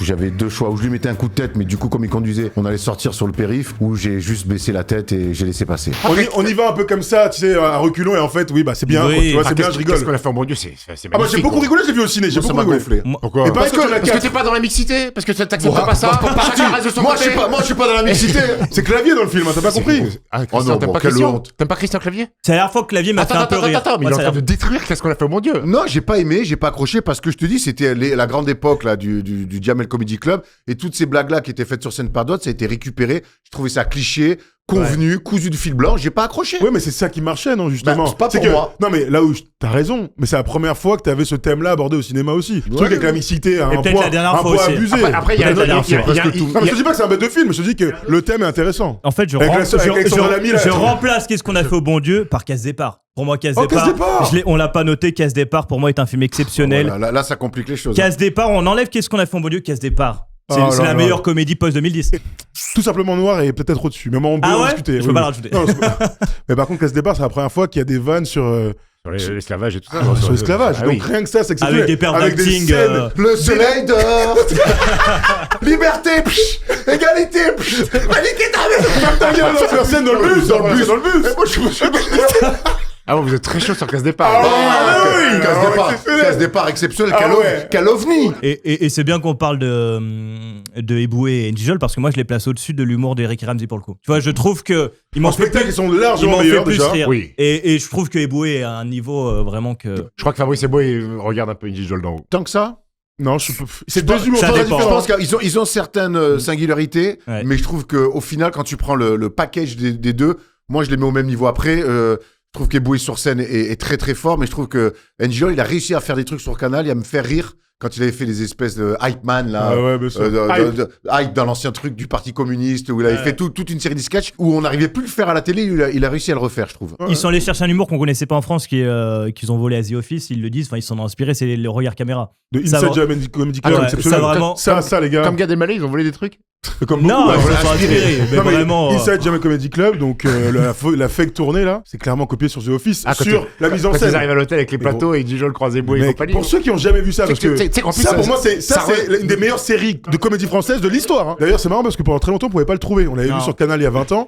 j'avais deux choix. Où je lui mettais un coup de tête, mais du coup, comme il conduisait, on allait sortir sur le périph', où j'ai juste baissé la tête et j'ai laissé passer. On y va un peu comme ça, tu sais, à reculons, et en fait, oui, bah c'est bien, Oui. quoi, tu vois, Ah, c'est bien, je rigole. Qu'est-ce qu'on a fait au bon Dieu? C'est magnifique. Ah bah j'ai beaucoup rigolé, j'ai vu au ciné, j'ai Ça beaucoup m'a rigolé. gonflé. Pourquoi? Et parce que tu l'as Parce que t'es pas dans la mixité? Parce que t'acceptes pas ça? Chacun reste de son Moi, côté. je suis pas dans la mixité. C'est Clavier dans le film, hein, t'as pas compris? Ah, Oh Christian, non, t'aimes bon, pas quelle Christian? honte. T'aimes pas Christian Clavier? C'est la dernière fois que Clavier m'a fait un peu rire. Attends, mais il est en train de détruire qu'est-ce qu'on a fait au bon Dieu. Non, j'ai pas aimé, j'ai pas accroché parce que je te dis, c'était la grande époque là du Jamel Comedy Club et toutes ces blagues là qui étaient faites sur scène par d'autres, ça a été récupéré. Je trouvais ça cliché, convenu, cousu de fil blanc. J'ai pas accroché. Oui, mais c'est ça qui marchait, non, justement. Bah, c'est pas pour que... moi. Non, mais là où t'as raison, mais c'est la première fois que t'avais ce thème-là abordé au cinéma aussi. Le truc avec la mixité, un peut-être poids, la dernière un fois poids aussi. abusé. Après, il y a Peut-être la dernière fois. Non, mais je te dis pas que c'est un bête de film, je te dis que le thème est intéressant. En fait, je Avec Alexandre Lamy, là. remplace qu'est-ce qu'on a fait au bon Dieu par Casse Départ. Pour moi, Casse Oh, Casse Départ, Départ on l'a pas noté. Casse Départ, pour moi, est un film exceptionnel. Voilà, là, ça complique les choses. Casse Départ, on enlève qu'est-ce qu'on a fait au bon Dieu. Casse Départ. C'est Oh c'est là la là. meilleure comédie post-2010. Tout simplement noir et peut-être au-dessus. Mais on peut Ah en ouais discuter. Je peux pas le rajouter. Non, mais par contre, Casse Départ, c'est la première fois qu'il y a des vannes sur L'esclavage et tout ça. sur l'esclavage. Ah Donc oui. rien que ça, c'est exceptionnel. Avec des paires Avec des d'acting, scènes. Le soleil dort. Liberté. Égalité. Égalité Ta gueule, non, c'est la scène dans le bus. Dans le bus. Et moi, je Ah bon, vous êtes très chaud sur Casse Départ. oui. Casse départ exceptionnel. Ah ouais. Quel ovni. Et c'est bien qu'on parle de Eboué et Njijol parce que moi je les place au-dessus de l'humour d'Eric Ramsey pour le coup. Tu vois, je trouve que ils m'ont En fait spectacle, ils sont ils largement m'ont fait meilleurs plus déjà. rire. Oui. Et je trouve que Eboué est à un niveau vraiment que. Je crois que Fabrice Eboué regarde un peu Njijol d'en haut. Tant que ça. Non, c'est deux humours ça très dépend. Je différents. pense qu'ils ont certaines singularités, Ouais. mais je trouve qu'au final, quand tu prends le package des deux, moi je les mets au même niveau. Après, je trouve qu'Eboué sur scène est très très fort, mais je trouve que Njijol, il a réussi à faire des trucs sur Canal et à me faire rire quand il avait fait des espèces de hype man là, Ah ouais, bien sûr. hype dans l'ancien truc du Parti communiste où il avait fait toute une série de sketchs où on n'arrivait plus à le faire à la télé, il a réussi à le refaire, je trouve. Ils sont allés chercher un humour qu'on connaissait pas en France, qu'ils ont volé à The Office, ils le disent, enfin ils s'en ont inspiré, c'est le regard caméra. De Ça Inside va. Jamel Comedy Club, Ah ouais, exceptionnel. ça vraiment- Ça, les gars. Comme Gad Elmaleh, ils ont volé des trucs. Comme Non, beaucoup, ils ouais. se sont inspirés, mais Non, mais vraiment. Inside Jamel Comedy Club, donc la fake tournée là, c'est clairement copié sur The Office, Ah, quand sur la mise en Quand ils scène. arrivent à l'hôtel avec les plateaux et Njijol croise Eboué et Mais compagnie. pour ceux qui ont jamais vu ça, parce que Tu sais qu'en plus, ça pour moi c'est ça une des meilleures séries de comédie française de l'histoire. hein. D'ailleurs c'est marrant parce que pendant très longtemps on pouvait pas le trouver. On l'avait Non. vu sur Canal il y a 20 ans.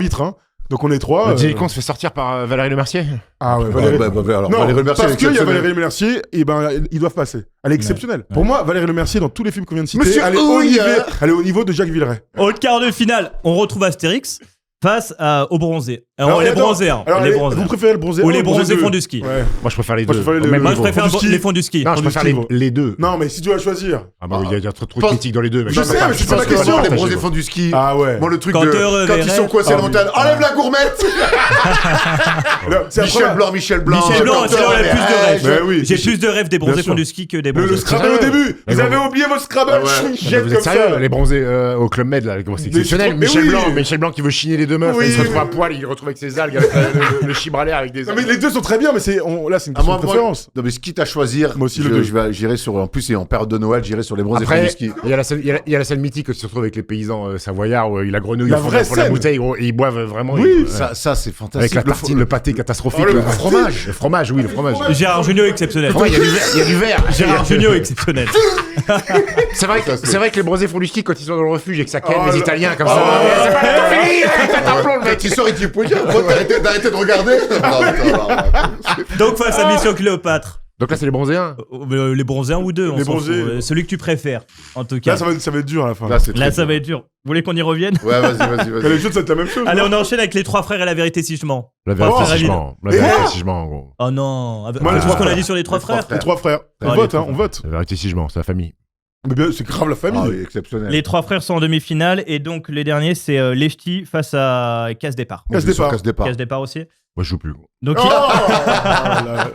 arbitre, hein. Donc on est 3. Didicon se fait sortir par Valérie Lemercier. Ah ouais, Ouais, Valérie. alors, Non, Valérie Lemercier, parce qu'il y a exceptionnel. Valérie Lemercier, et ben ils doivent passer. Elle est exceptionnelle. Pour moi, Valérie Lemercier, dans tous les films qu'on vient de citer, Monsieur elle est au niveau de Jacques Villeray. Au quart de finale, on retrouve Astérix face au bronzé. Alors, Alors, les attends. bronzés, hein. Alors, Les bronzés. vous préférez le bronzé Ou un les le bronzé bronzés deux font du ski. Ouais. Moi, je préfère les Moi, deux. je préfère les Même- deux. Moi, je préfère Fond du ski. les fonds du ski. Non, je Fond du préfère ski, les, gros. les deux. Non, mais si tu dois choisir. Ah bah, il y a trop de Pense- critiques dans les deux. Je sais, mais c'est pas la que question. les bronzés font du ski. Ah ouais. Moi, le truc Quand de. te Quand ils reverrai- sont coincés à la Ah oui. montagne, enlève la gourmette C'est la Michel première- Blanc, Michel Blanc. Michel Blanc, c'est là où il y a plus de rêves. Mais oui. J'ai plus de rêves des bronzés Bien sûr. font du ski que des Le bronzés. Scrabble au début. Mais Vous bon. avez oublié votre Scrabble. Ah ouais. Je Mais jette vous comme êtes sérieux, ça. les bronzés au Club Med, là, c'est exceptionnel. mais Michel oui. Blanc, Michel Blanc qui veut chiner les deux meufs, Oui, il se retrouve oui. à poil, il retrouve avec ses algues, avec le chibre à l'air avec des Non, mais les deux sont très bien, mais là, c'est une Ah, question de préférence. Non, mais quitte à choisir, Moi aussi, le deux. j'irai sur. En plus, c'est en période de Noël, j'irai sur les bronzés font Après, du ski. il y a la scène mythique où tu te retrouves avec les paysans savoyards où il a grenouille La au fond vraie pour la scène. bouteille gros, et ils boivent vraiment. Oui, Ça, c'est avec fantastique. la tartine, le pâté catastrophique, Oh, le le fromage. Le fromage, oui, le fromage. Gérard Jugnot exceptionnel. Ouais, il y a du verre, il y a du verre. Gérard Jugnot exceptionnel. C'est vrai que les bronzés font du ski quand ils sont dans le refuge et que ça ken Oh les là- Italiens comme Oh ça. là- C'est pas la temps fini, pète un plomb le mec. Quand il sort, il dit Pouvez d'arrêter de regarder Donc, face à Mission Cléopâtre. Donc là, c'est les bronzés 1. Les bronzés 1 ou 2, on Les s'en fout. bronzés. Celui que tu préfères, en tout cas. Là, ça va être dur à la fin. Là, c'est Là, très ça dur. va être dur. Vous voulez qu'on y revienne? Ouais, vas-y. Mais les jeux, ça va être la même chose. Allez, non on enchaîne avec les trois frères et la vérité si je mens. La Trois vérité, frères si je Avila. mens. La vérité, si je mens, en gros. Oh non. Avec Moi, les tout trois ce qu'on a frères. dit sur les trois Les trois frères. frères. Les trois frères. Ah, On les vote, trois hein, on vote. La vérité, si je mens, c'est la famille. Mais bien, c'est grave la Ah famille. oui, exceptionnel. Les trois frères sont en demi-finale et donc les derniers c'est Lechti face à Casse Départ. Moi, je vais sur Casse Casse départ. Casse Départ aussi. Moi, je joue plus. Donc Oh là là.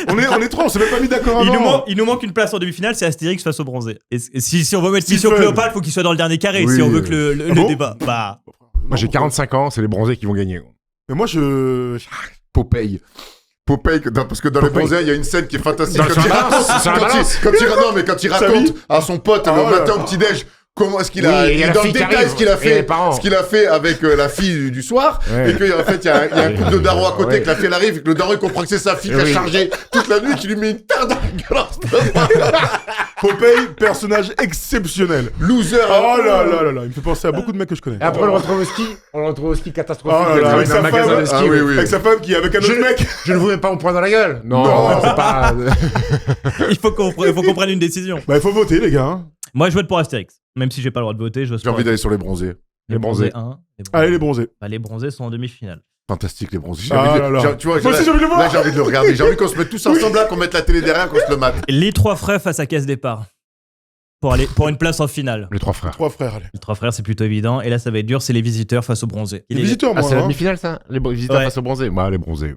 On est trois, on s'est même pas mis d'accord avant. il nous manque une place en demi-finale, c'est Astérix face au bronzé. Et si on veut mettre Si Mission fun. Cléopâtre, faut qu'il soit dans le dernier carré Oui. si on veut que le Ah bon débat. Bah, Moi, j'ai 45 ans, c'est les bronzés qui vont gagner. Mais moi, Popeye. Parce que dans les Popeye. bronzés, il y a une scène qui est fantastique. Dans Quand la il balance, c'est la balance. quand il raconte à son pote le Ah, matin ouais. au petit-déj comment est-ce qu'il Oui, a. il y a la dans le fille qui détail arrive, ce qu'il a et les fait. parents. Ce qu'il a fait avec la fille du soir. Ouais. Et qu'en fait, il y a un couple de darons à côté, Ouais. que la fille elle arrive, et que le daron il comprend que c'est sa fille qui a Oui. chargé toute la nuit, qui lui met une terre dans la gueule. Popeye, personnage exceptionnel. Loser. Oh là là là là, il me fait penser à beaucoup de mecs que je connais. Et après, on le retrouve au ski. On le retrouve au ski catastrophique. Oh là là, dans avec un sa magasin femme. de ski. Ah oui, oui. Avec sa femme qui est avec un autre mec. Je ne vous mets pas mon poing dans la gueule. Non, Non. c'est pas. il faut qu'on prenne une décision. Bah, il faut voter, les gars. hein. Moi, je vote pour Astérix. Même si j'ai pas le droit de voter, je vote J'ai pour envie d'aller sur les bronzés. les bronzés bronzés. 1. Allez, les bronzés. Bah, les bronzés sont en demi-finale. Fantastique les bronzés. Ah là là. Tu vois, Moi aussi, j'ai envie de le voir. là, j'ai envie de le regarder. J'ai envie qu'on se mette tous ensemble là, qu'on mette la télé derrière, qu'on se le mate. Les trois frères face à Casse Départ. Pour une place en finale. Les trois frères. Trois frères, allez. Les trois frères, c'est plutôt évident. Et là, ça va être dur, c'est les visiteurs face aux bronzés. Les visiteurs, Ah, moi. c'est la hein. demi-finale, ça Les visiteurs Ouais. face aux bronzés. Bah, les bronzés.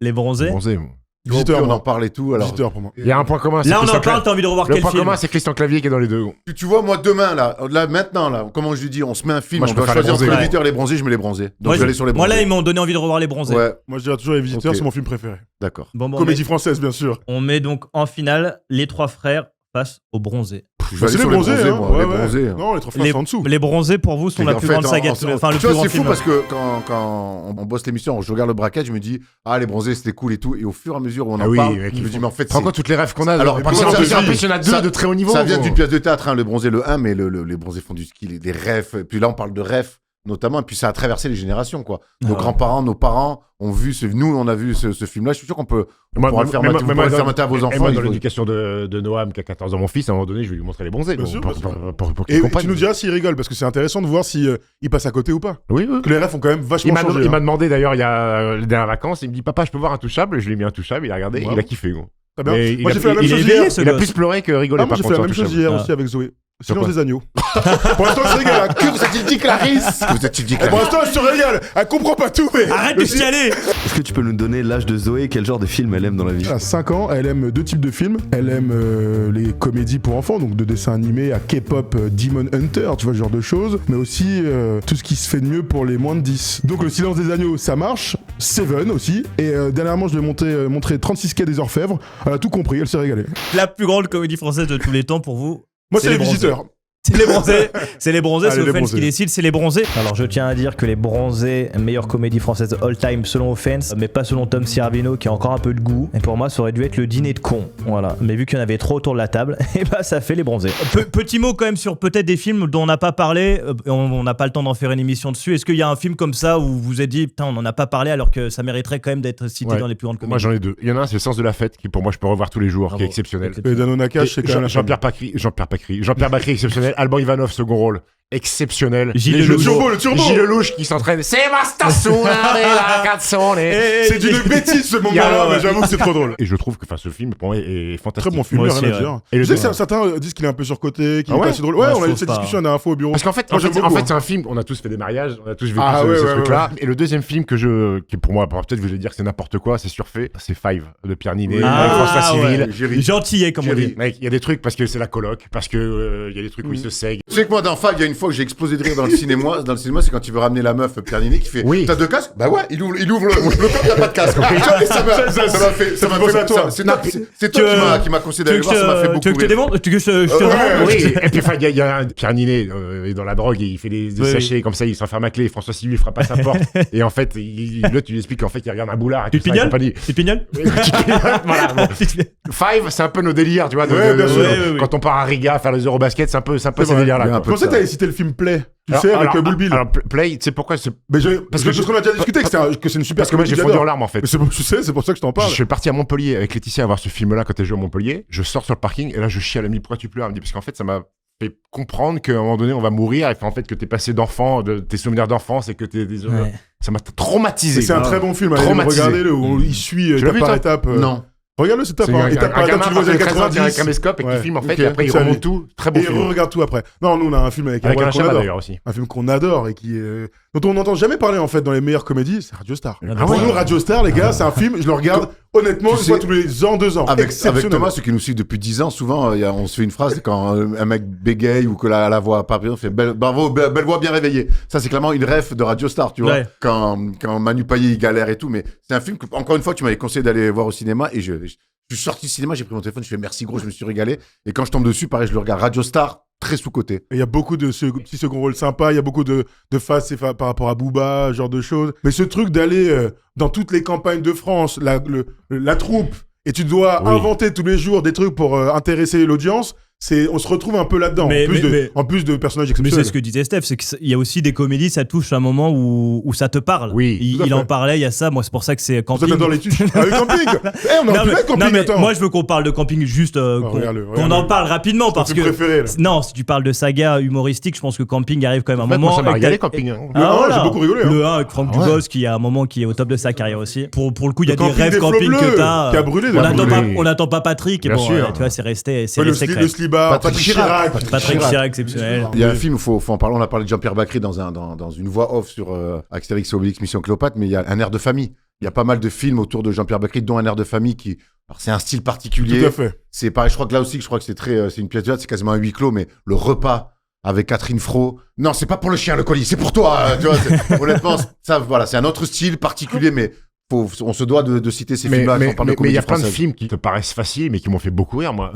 Les bronzés. Les bronzés. Visiteurs, Puis on moi. en parle et tout. Alors, Visiteurs pour moi. Il y a un point commun. c'est Là, on Christian en parle, Clavier. t'as envie de revoir Le quel point film commun, c'est Christian Clavier qui est dans les deux. tu vois, moi demain là, maintenant là, comment je lui dis, on se met un film, Moi, je on doit préfère les choisir entre bronzés. les visiteurs et les bronzés, je mets les bronzés. Donc Moi, je vais aller sur les Moi, bronzés. là, ils m'ont donné envie de revoir les bronzés. Ouais, Moi, je dirais toujours les visiteurs, Ok. c'est mon film préféré. d'accord. Bon, Comédie française, bien sûr. on met donc en finale les trois frères face aux bronzés. Je vais Bah, aller c'est les sur les bronzés, bronzés, hein. moi. Ouais, Les ouais. bronzés. hein. Non, les trois frères, Les, c'est en dessous. les bronzés, pour vous, sont Et la en plus fait, grande saga. Enfin, le tu plus vois, grand c'est fou film. parce que quand on bosse l'émission, je regarde le bracket, je me dis, ah, les bronzés, c'était cool et tout. Et au fur et à mesure où on Ah en oui, parle, mec, je me dis, mais en fait, Tu te rends compte toutes les rêves qu'on a Alors, parce ça, qu'en ça, plus, ça, il y en a deux ça- de très haut niveau. ça vient gros. d'une pièce de théâtre, hein, le bronzé le 1, mais les bronzés font du ski, des rêves. Et puis là, on parle de rêves, notamment, et puis ça a traversé les générations, quoi. Nos Ah ouais. grands-parents, nos parents ont vu, nous, on a vu ce film-là. Je suis sûr qu'on peut, on Moi, pourra le faire mais mater, vous moi, pourrez le dans- faire mater à vos et enfants. moi, il dans faut- l'éducation de Noam, qui a 14 ans, mon fils, à un moment donné, je vais lui montrer les bronzés. Bien donc, sûr, pour bien sûr. pour qu'il Et comprenne. tu nous diras s'il rigole, parce que c'est intéressant de voir si il passe à côté ou pas. Oui, oui. Que les refs ont quand même Il vachement m'a changé. il m'a hein. demandé d'ailleurs, il y a les dernières vacances, il me dit, papa, je peux voir Intouchable? Je lui ai mis Intouchable, il a regardé, Wow. il a kiffé, gros. Très bien. Mais Moi, j'ai fait la même il est chose éveillé, hier. ce Il a gosse. plus pleuré que rigolé. Ah, moi, par j'ai fait contre, la même sur chose Intouchable. hier Ah. aussi avec Zoé. Silence quoi des agneaux. Pour l'instant, elle se régale. hein. Que vous êtes-il dit, Clarisse Que vous êtes-il dit, Pour Clarisse l'instant, elle se régale. Elle comprend pas tout, mais. Arrête de chialer. Est-ce que tu peux nous donner l'âge de Zoé? Quel genre de film elle aime dans la vie? À 5 ans, elle aime deux types de films. Elle aime les comédies pour enfants, donc de dessins animés à K-pop, Demon Hunter, tu vois, ce genre de choses. Mais aussi tout ce qui se fait de mieux pour les moins de 10. Donc Le Silence des Agneaux, ça marche. Seven aussi. Et dernièrement, je lui ai montré 36 quais des Orfèvres. Elle a tout compris, elle s'est régalée. La plus grande comédie française de tous les temps pour vous. Moi, c'est les bronzés. visiteurs. C'est les bronzés, c'est les bronzés, Allez, c'est les Offense bronzés. qui décide, c'est les bronzés. Alors je tiens à dire que les bronzés, meilleure comédie française all time selon Offense, mais pas selon Tom Servino qui a encore un peu de goût. Et pour moi, ça aurait dû être le dîner de cons. Voilà. Mais vu qu'il y en avait trop autour de la table, et bah ça fait les bronzés. Petit mot quand même sur peut-être des films dont on n'a pas parlé, on n'a pas le temps d'en faire une émission dessus. Est-ce qu'il y a un film comme ça où vous vous êtes dit, putain, on n'en a pas parlé alors que ça mériterait quand même d'être cité Ouais. dans les plus grandes comédies? Moi j'en ai deux. Il y en a un, c'est Le Sens de la Fête, qui pour moi je peux revoir tous les jours, Bravo. qui est exceptionnel. Et Dano Nakash, c'est quand même la Jean-Pierre Bacri, exceptionnel. Alban Ivanov, second rôle, exceptionnel. Gilles Les jeux Lelouch. de mots. Le turbo. Gilles Lelouch qui s'entraîne. C'est ma station, la canzone. C'est d'une bêtise ce moment-là, mais j'avoue que c'est trop drôle. Et je trouve que ce film pour moi est fantastique. Très bon film, Moi rien aussi, à ouais. dire. Et le Je sais que deux- certains disent qu'il est un peu surcoté, qu'il est Ah pas ouais assez drôle. Moi, Ouais, je on a eu trouve cette pas. discussion la dernière fois au bureau. Parce qu'en fait, Moi, j'aime beaucoup, c'est un film, on a tous fait des mariages, on a tous vécu Ah ouais, ce ouais, truc-là. Et le deuxième film qui pour moi, peut-être que je vais dire que c'est n'importe quoi, c'est surfait, c'est Five de Pierre Ninet, Oui. avec François ouais. Civil. Jerry. Gentillet, comme on Jerry. dit. Mec, il y a des trucs parce que c'est la coloc, parce que il y a des trucs où ils se sèguent. Tu sais que moi, dans Five, il y a une fois que j'ai explosé de rire dans le cinéma. Dans le cinéma, c'est quand il veut ramener la meuf Pierre Ninet qui fait Oui. T'as deux casques? Bah ouais, il ouvre le coffre, il n'y a pas de casque. Et ça m'a fait. Ça m'a pense fait. à toi. C'est toi qui m'a conseillé d'aller Tu voir, ça m'a fait beaucoup veux que je te rire. démontre? Tu veux que je te Ouais, demande? Oui, et puis enfin, il y a Pierre Ninet est dans la drogue et il fait des Oui, sachets comme ça, il s'enferme à clé. François Civil frappe à sa porte et en fait, là tu lui expliques qu'en fait il regarde un boulard et Tu tout ça, pignoles? et compagnie. Tu pignoles? Voilà, bon. Five, c'est un peu nos délires, tu vois. Ouais, bien sûr. Ouais. Quand on part à Riga faire les Eurobasket, c'est un peu ces vrai. délires-là. Il y a un quoi. peu Je pensais de que ça. t'avais cité le film Play. Tu sais, avec Bull Bill. Alors, Play, tu sais pourquoi Mais parce que je- qu'on a déjà discuté que c'est une super Parce que moi j'ai comédie, fondu en j'adore. larmes en fait. Mais je sais, c'est pour ça que je t'en parle. Je suis parti à Montpellier avec Laetitia à voir ce film-là quand elle joue à Montpellier. Je sors sur le parking et là je chie à l'ami. Pourquoi tu pleures? Elle me dit parce qu'en fait ça m'a fait comprendre qu'à un moment donné on va mourir et en fait que t'es passé d'enfant, de tes souvenirs d'enfance et que t'es Ouais. ça m'a traumatisé. C'est un très bon film, allez Traumatisé. regardez-le, où il suit Tu l'as étape vu, par toi étape. Non. Regarde-le, c'est étape C'est par un étape. Tu gamin le vois dans les avec un 90. caméscope et qui Ouais. filme en fait Ok, et après il ça, remonte lui. tout. Très bon Et film. regarde tout après. Non, nous on a un film avec Avec Erwan un qu'on Chabat adore. d'ailleurs aussi. Un film qu'on adore et dont on n'entend jamais parler en fait dans les meilleures comédies, c'est Radio Star. Ah Pour ouais. nous, Radio Star, les gars, c'est un film, je le regarde honnêtement Tu une fois sais, tous les ans, 2 ans. Avec Exceptionnel. Thomas, ceux qui nous suivent depuis 10 ans, souvent, on se fait une phrase quand un mec bégaye ou que la voix pas bien, on fait bravo, belle voix bien réveillée. Ça, c'est clairement une ref de Radio Star, tu vois. Ouais. Quand Manu Payet, il galère et tout. Mais c'est un film que, encore une fois, tu m'avais conseillé d'aller voir au cinéma et je suis sorti du cinéma, j'ai pris mon téléphone, je fais merci gros, je me suis régalé. Et quand je tombe dessus, pareil, je le regarde. Radio Star, très sous-côté. Et il y a beaucoup de petits second rôles sympas, il y a beaucoup de faces par rapport à Booba, ce genre de choses. Mais ce truc d'aller dans toutes les campagnes de France, la troupe, et tu dois Oui. inventer tous les jours des trucs pour intéresser l'audience, on se retrouve un peu là-dedans. Mais- en plus de personnages Mais exceptionnels. c'est ce que disait Steph, c'est qu'il y a aussi des comédies, ça touche à un moment où ça te parle. Oui, tout à Il fait. en parlait, il y a ça, moi c'est pour ça que c'est Ça Camping. t'adore les tuches. Ah oui, Camping on Non, a plus mais, de Camping, non, mais attends. moi je veux qu'on parle de Camping juste qu'on regarde-le. en parle rapidement parce Ton que film préféré, là. non, si tu parles de saga humoristique, je pense que Camping arrive quand même En un fait, moment. moi ça m'a avec régalé ta- Camping. hein. Le un, j'ai beaucoup rigolé, hein. Le 1 avec Franck Ah ouais. Dubosc qui a un moment qui est au top de sa carrière aussi. Pour le coup, il y a Le des Camping rêves des Flots Camping Bleus, que t'as. qui a brûlé, On là, n'attend brûlé. pas Patrick et Bien bon, sûr. tu vois, c'est resté Ouais, le crème. Slibar, Patrick Chirac. Patrick Chirac exceptionnel. Il y a un film, faut en parler. On a parlé de Jean-Pierre Bacri dans une voix off sur Astérix et Obélix Mission Cléopâtre, mais il y a un air de famille. Il y a pas mal de films autour de Jean-Pierre Bacri, dont un air de famille qui. Alors, c'est un style particulier. Tout à fait. C'est pareil, je crois que là aussi, c'est c'est une pièce de théâtre, c'est quasiment un huis clos, mais le repas avec Catherine Fro. Non, c'est pas pour le chien, le colis, c'est pour toi. Tu vois, honnêtement, ça, voilà, c'est un autre style particulier, mais on se doit de citer ces films-là quand on parle de mais il y comédie a plein de française. films qui te paraissent faciles mais qui m'ont fait beaucoup rire moi.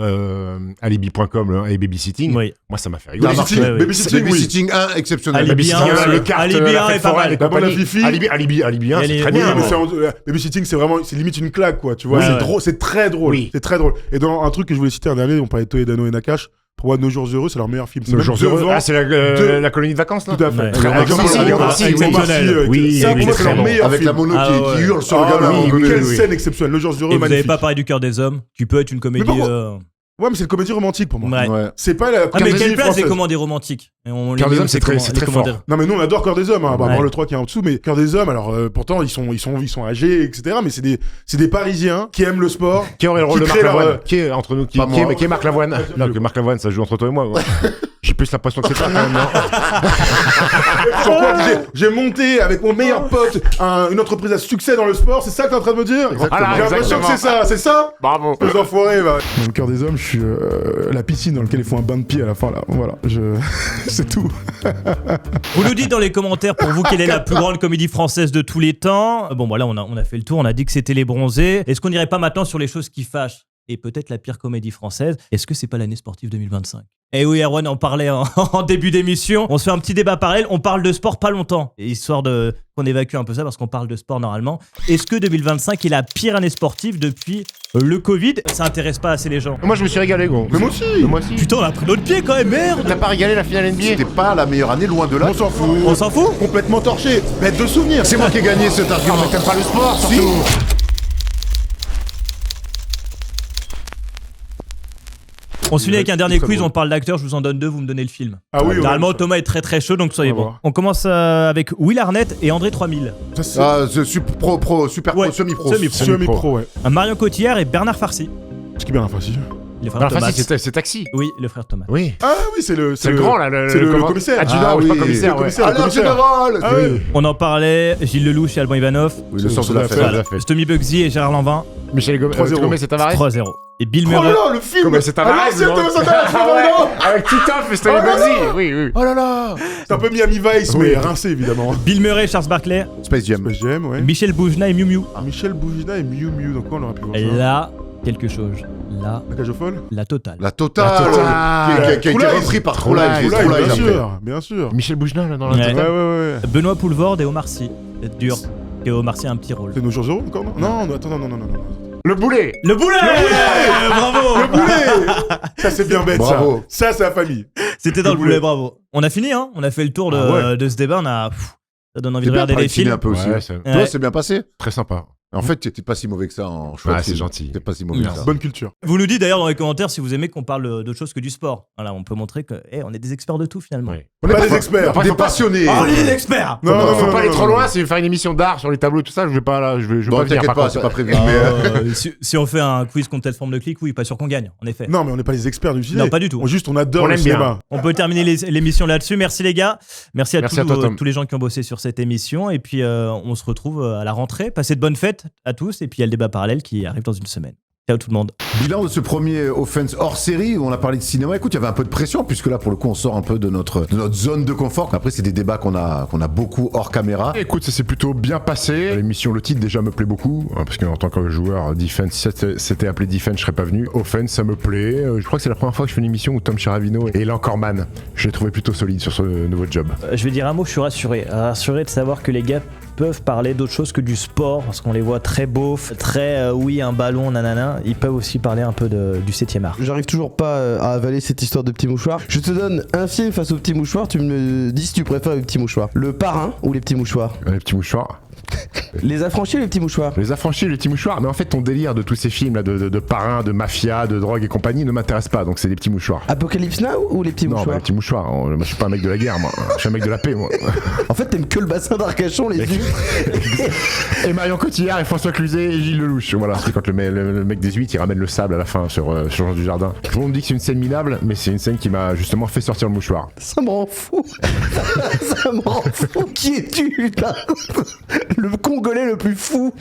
Alibi.com et Babysitting. Oui. Moi ça m'a fait rigoler. Babysitting, Ouais, ouais. Babysitting, oui. Babysitting 1, exceptionnel. Alibi Babysitting, 1, le ouais. carte, Alibi la 1 fête est pas foraine mal. et La bonne compagnie. Fifi. Alibi 1, Elle c'est est- très oui, bien. mais hein. Babysitting, c'est limite une claque, quoi. Tu vois, Ouais, c'est ouais. drôle, c'est très drôle. Oui. C'est très drôle. Et dans un truc que je voulais citer un dernier, on parlait de Toledano et Nakash. Pour moi, Nos Jours Heureux, c'est leur meilleur film. C'est Nos même jours heureux. devant- Ah, c'est deux- la colonie de vacances là. Tout à fait. Ouais. Avec Avec Jean-Paul Jean-Paul Sartre, Sartre, avec Omar Sy, exceptionnel. Oui, ça, oui, pour moi, très c'est leur bon. meilleur Avec film. la mono Ah qui ouais. hurle sur le Ah, gamin. oui, oui, quelle oui. scène exceptionnelle. Nos Jours Heureux, Et vous n'avez magnifique. pas parlé du Cœur des Hommes, qui peut être une comédie. Mais pourquoi Ouais, mais c'est une comédie romantique pour moi. Ouais. Ouais. C'est pas la Ah, mais comédie quelle place française. les comédies romantiques? Et on Cœur les des met Hommes, où c'est ces très- comment- c'est les très commentaires. fort. Non mais nous on adore Cœur des Hommes, hein. Bah, Ouais. voir le 3 qui est en dessous, mais Cœur des Hommes, alors pourtant ils sont âgés, etc. Mais c'est des Parisiens qui aiment le sport. Qui aurait le rôle Qui de Marc crée leur, Lavoine? Qui est entre nous? Qui Pas moi. est Marc Lavoine? Non, que Marc Lavoine, ça joue entre toi et moi. Ouais. J'ai plus l'impression que c'est toi quand même, non? Pourquoi j'ai monté avec mon meilleur pote une entreprise à succès dans le sport, c'est ça que t'es en train de me dire? Exactement. J'ai l'impression que c'est ça? Bravo. Les enfoirés, va. Dans le Cœur des Hommes, je suis la piscine dans laquelle ils font un bain de pied à la fin là. Voilà, c'est tout. Vous nous dites dans les commentaires pour vous quelle est la plus grande comédie française de tous les temps. Bon, voilà, on a fait le tour, on a dit que c'était Les Bronzés. Est-ce qu'on n'irait pas maintenant sur les choses qui fâchent et peut-être la pire comédie française? Est-ce que c'est pas l'année sportive 2025? Et oui, Erwan en parlait en début d'émission. On se fait un petit débat parallèle. On parle de sport pas longtemps, histoire de qu'on évacue un peu ça parce qu'on parle de sport normalement. Est-ce que 2025 est la pire année sportive depuis le Covid? Ça intéresse pas assez les gens. Moi, je me suis régalé, gros. Mais moi aussi. Moi aussi. Putain, on a pris notre pied quand même, merde. T'as pas régalé la finale NBA? C'était pas la meilleure année, loin de là. On s'en fout. On s'en fout? Complètement torché. Bête de souvenir. C'est moi qui ai gagné cet Ah, argument. mais t'aimes pas le sport, Si. surtout. On se finit avec un dernier très quiz, drôle. on parle d'acteurs, je vous en donne 2, vous me donnez le film. Ah oui, Normalement, ouais, Thomas est très très chaud, donc soyez On va bon. voir. On commence avec Will Arnett et André 3000. ça, c'est Ah, c'est super pro, Ouais, semi-pro. semi-pro. semi-pro, ouais. Un Marion Cotillard et Bernard Farcy. Ce qui est bien facile. Les frères Enfin, Thomas. c'est Taxi. Oui, le frère Thomas. Oui. Ah oui, c'est le grand, là. c'est le comment- commissaire. Adjudant, Ah je sais pas, oui, commissaire, le ouais. commissaire. Alors, général. Ah oui. On en parlait, Gilles Lelouch et Alban Ivanov. Oui, le sens de Voilà. l'affaire. Tout à fait. Stomy Bugsy et Gérard Lanvin. Michel 3-0. Gomez, c'est Tavares. 3-0. Et Bill Oh Murray. là là, le film. Comment c'est Tavares, Ah, non c'est Tavares, Avec Titoff et Stanley Oh là Bugsy. là. Oui, oui. Oh là là. C'est un peu Miami Vice, Oui. mais rincé évidemment. Bill Murray et Charles Barkley. Space Jam. Space Jam, ouais. Michel Boujna et Miu Miu. Michel Boujna et Miu Miu, donc quoi on aurait pu voir Et ça. là, quelque chose. Là, La cage aux folles. la totale. La totale. La totale. Qui a été True Lies. repris par True True Lies. Lies. True Oula, Lies, bien après. sûr, bien sûr. Michel Boujna, là, dans la Ouais. Ouais, totale. ouais, ouais. Benoît Poulvord et Omar Sy. C'est dur. Et Omar Sy a un petit rôle. C'est nos jours zéro encore, non? Non, attends, non. Le boulet. Le boulet, Bravo Ça, c'est bien bête, Bravo. ça. Ça, c'est la famille. C'était dans Le le boulet, boulet. bravo. On a fini, hein. On a fait le tour de, Ah ouais. de ce débat. On a... Ça donne envie C'est de bien regarder de les films. un peu aussi. Ouais, c'est Ouais. Toi, c'est bien passé. très sympa. En fait, t'étais pas si mauvais que ça en choix. Ah, de c'est film. gentil. T'es pas si mauvais Non. que ça. Bonne culture. Vous nous dites d'ailleurs dans les commentaires si vous aimez qu'on parle d'autre chose que du sport. Voilà, on peut montrer que on est des experts de tout finalement. Oui. On n'est pas des experts. Après, Des faut pas- passionnés. Oh, on est des experts Non, Faut non, Faut non, pas aller non, trop non. loin, si je veux faire une émission d'art sur les tableaux et tout ça, je vais pas là, je vais Bon, pas venir t'inquiète par pas, contre. c'est pas prévu. Si on fait un quiz contre telle forme de clic, oui, pas sûr qu'on gagne, en effet. Non, mais on n'est pas les experts du cinéma. Non, pas du tout. On adore On le l'aime bien. cinéma. On peut terminer l'émission là-dessus. Merci les gars. Merci à, Merci à toi, Tom. tous les gens qui ont bossé sur cette émission. Et puis on se retrouve à la rentrée. Passez de bonnes fêtes à tous. Et puis il y a le débat parallèle qui arrive dans une semaine. Ciao tout le monde. Bilan de ce premier Offense hors série où on a parlé de cinéma. Écoute, il y avait un peu de pression puisque là, pour le coup, on sort un peu de notre zone de confort. Après, c'est des débats qu'on a beaucoup hors caméra. Écoute, ça s'est plutôt bien passé. L'émission, le titre déjà me plaît beaucoup, hein, parce qu'en tant que joueur Defense, si c'était appelé Defense, je serais pas venu. Offense, ça me plaît. Je crois que c'est la première fois que je fais une émission où Tom Chiravino est l'encorman. Je l'ai trouvé plutôt solide sur ce nouveau job. Je vais dire un mot, je suis rassuré. Rassuré de savoir que les gars peuvent parler d'autre chose que du sport, parce qu'on les voit très beaufs, très oui, un ballon, nanana. Ils peuvent aussi parler un peu du 7ème art. J'arrive toujours pas à avaler cette histoire de petit mouchoir. Je te donne un film face au petit mouchoir, tu me dis si tu préfères les petits mouchoirs. Le Parrain ou les petits mouchoirs? Les petits mouchoirs. Les Affranchis ou les petits mouchoirs? Les affranchis, les petits mouchoirs. Mais en fait, ton délire de tous ces films là, de parrains, de mafia, de drogue et compagnie ne m'intéresse pas. Donc c'est les petits mouchoirs. Apocalypse Now ou les petits Non, bah, mouchoirs? les petits mouchoirs. Moi, je suis pas un mec de la guerre, moi. Je suis un mec de la paix, moi. En fait, t'aimes que le bassin d'Arcachon, les huîtres. Et Marion Cotillard et François Cluzet et Gilles Lelouch. Voilà, c'est quand le mec des huîtres il ramène le sable à la fin sur Jean du Jardin. Tout le monde dit que c'est une scène minable, mais c'est une scène qui m'a justement fait sortir le mouchoir. Ça me rend fou. Ça me rend fou. Qui es-tu, putain? Le Congolais le plus fou.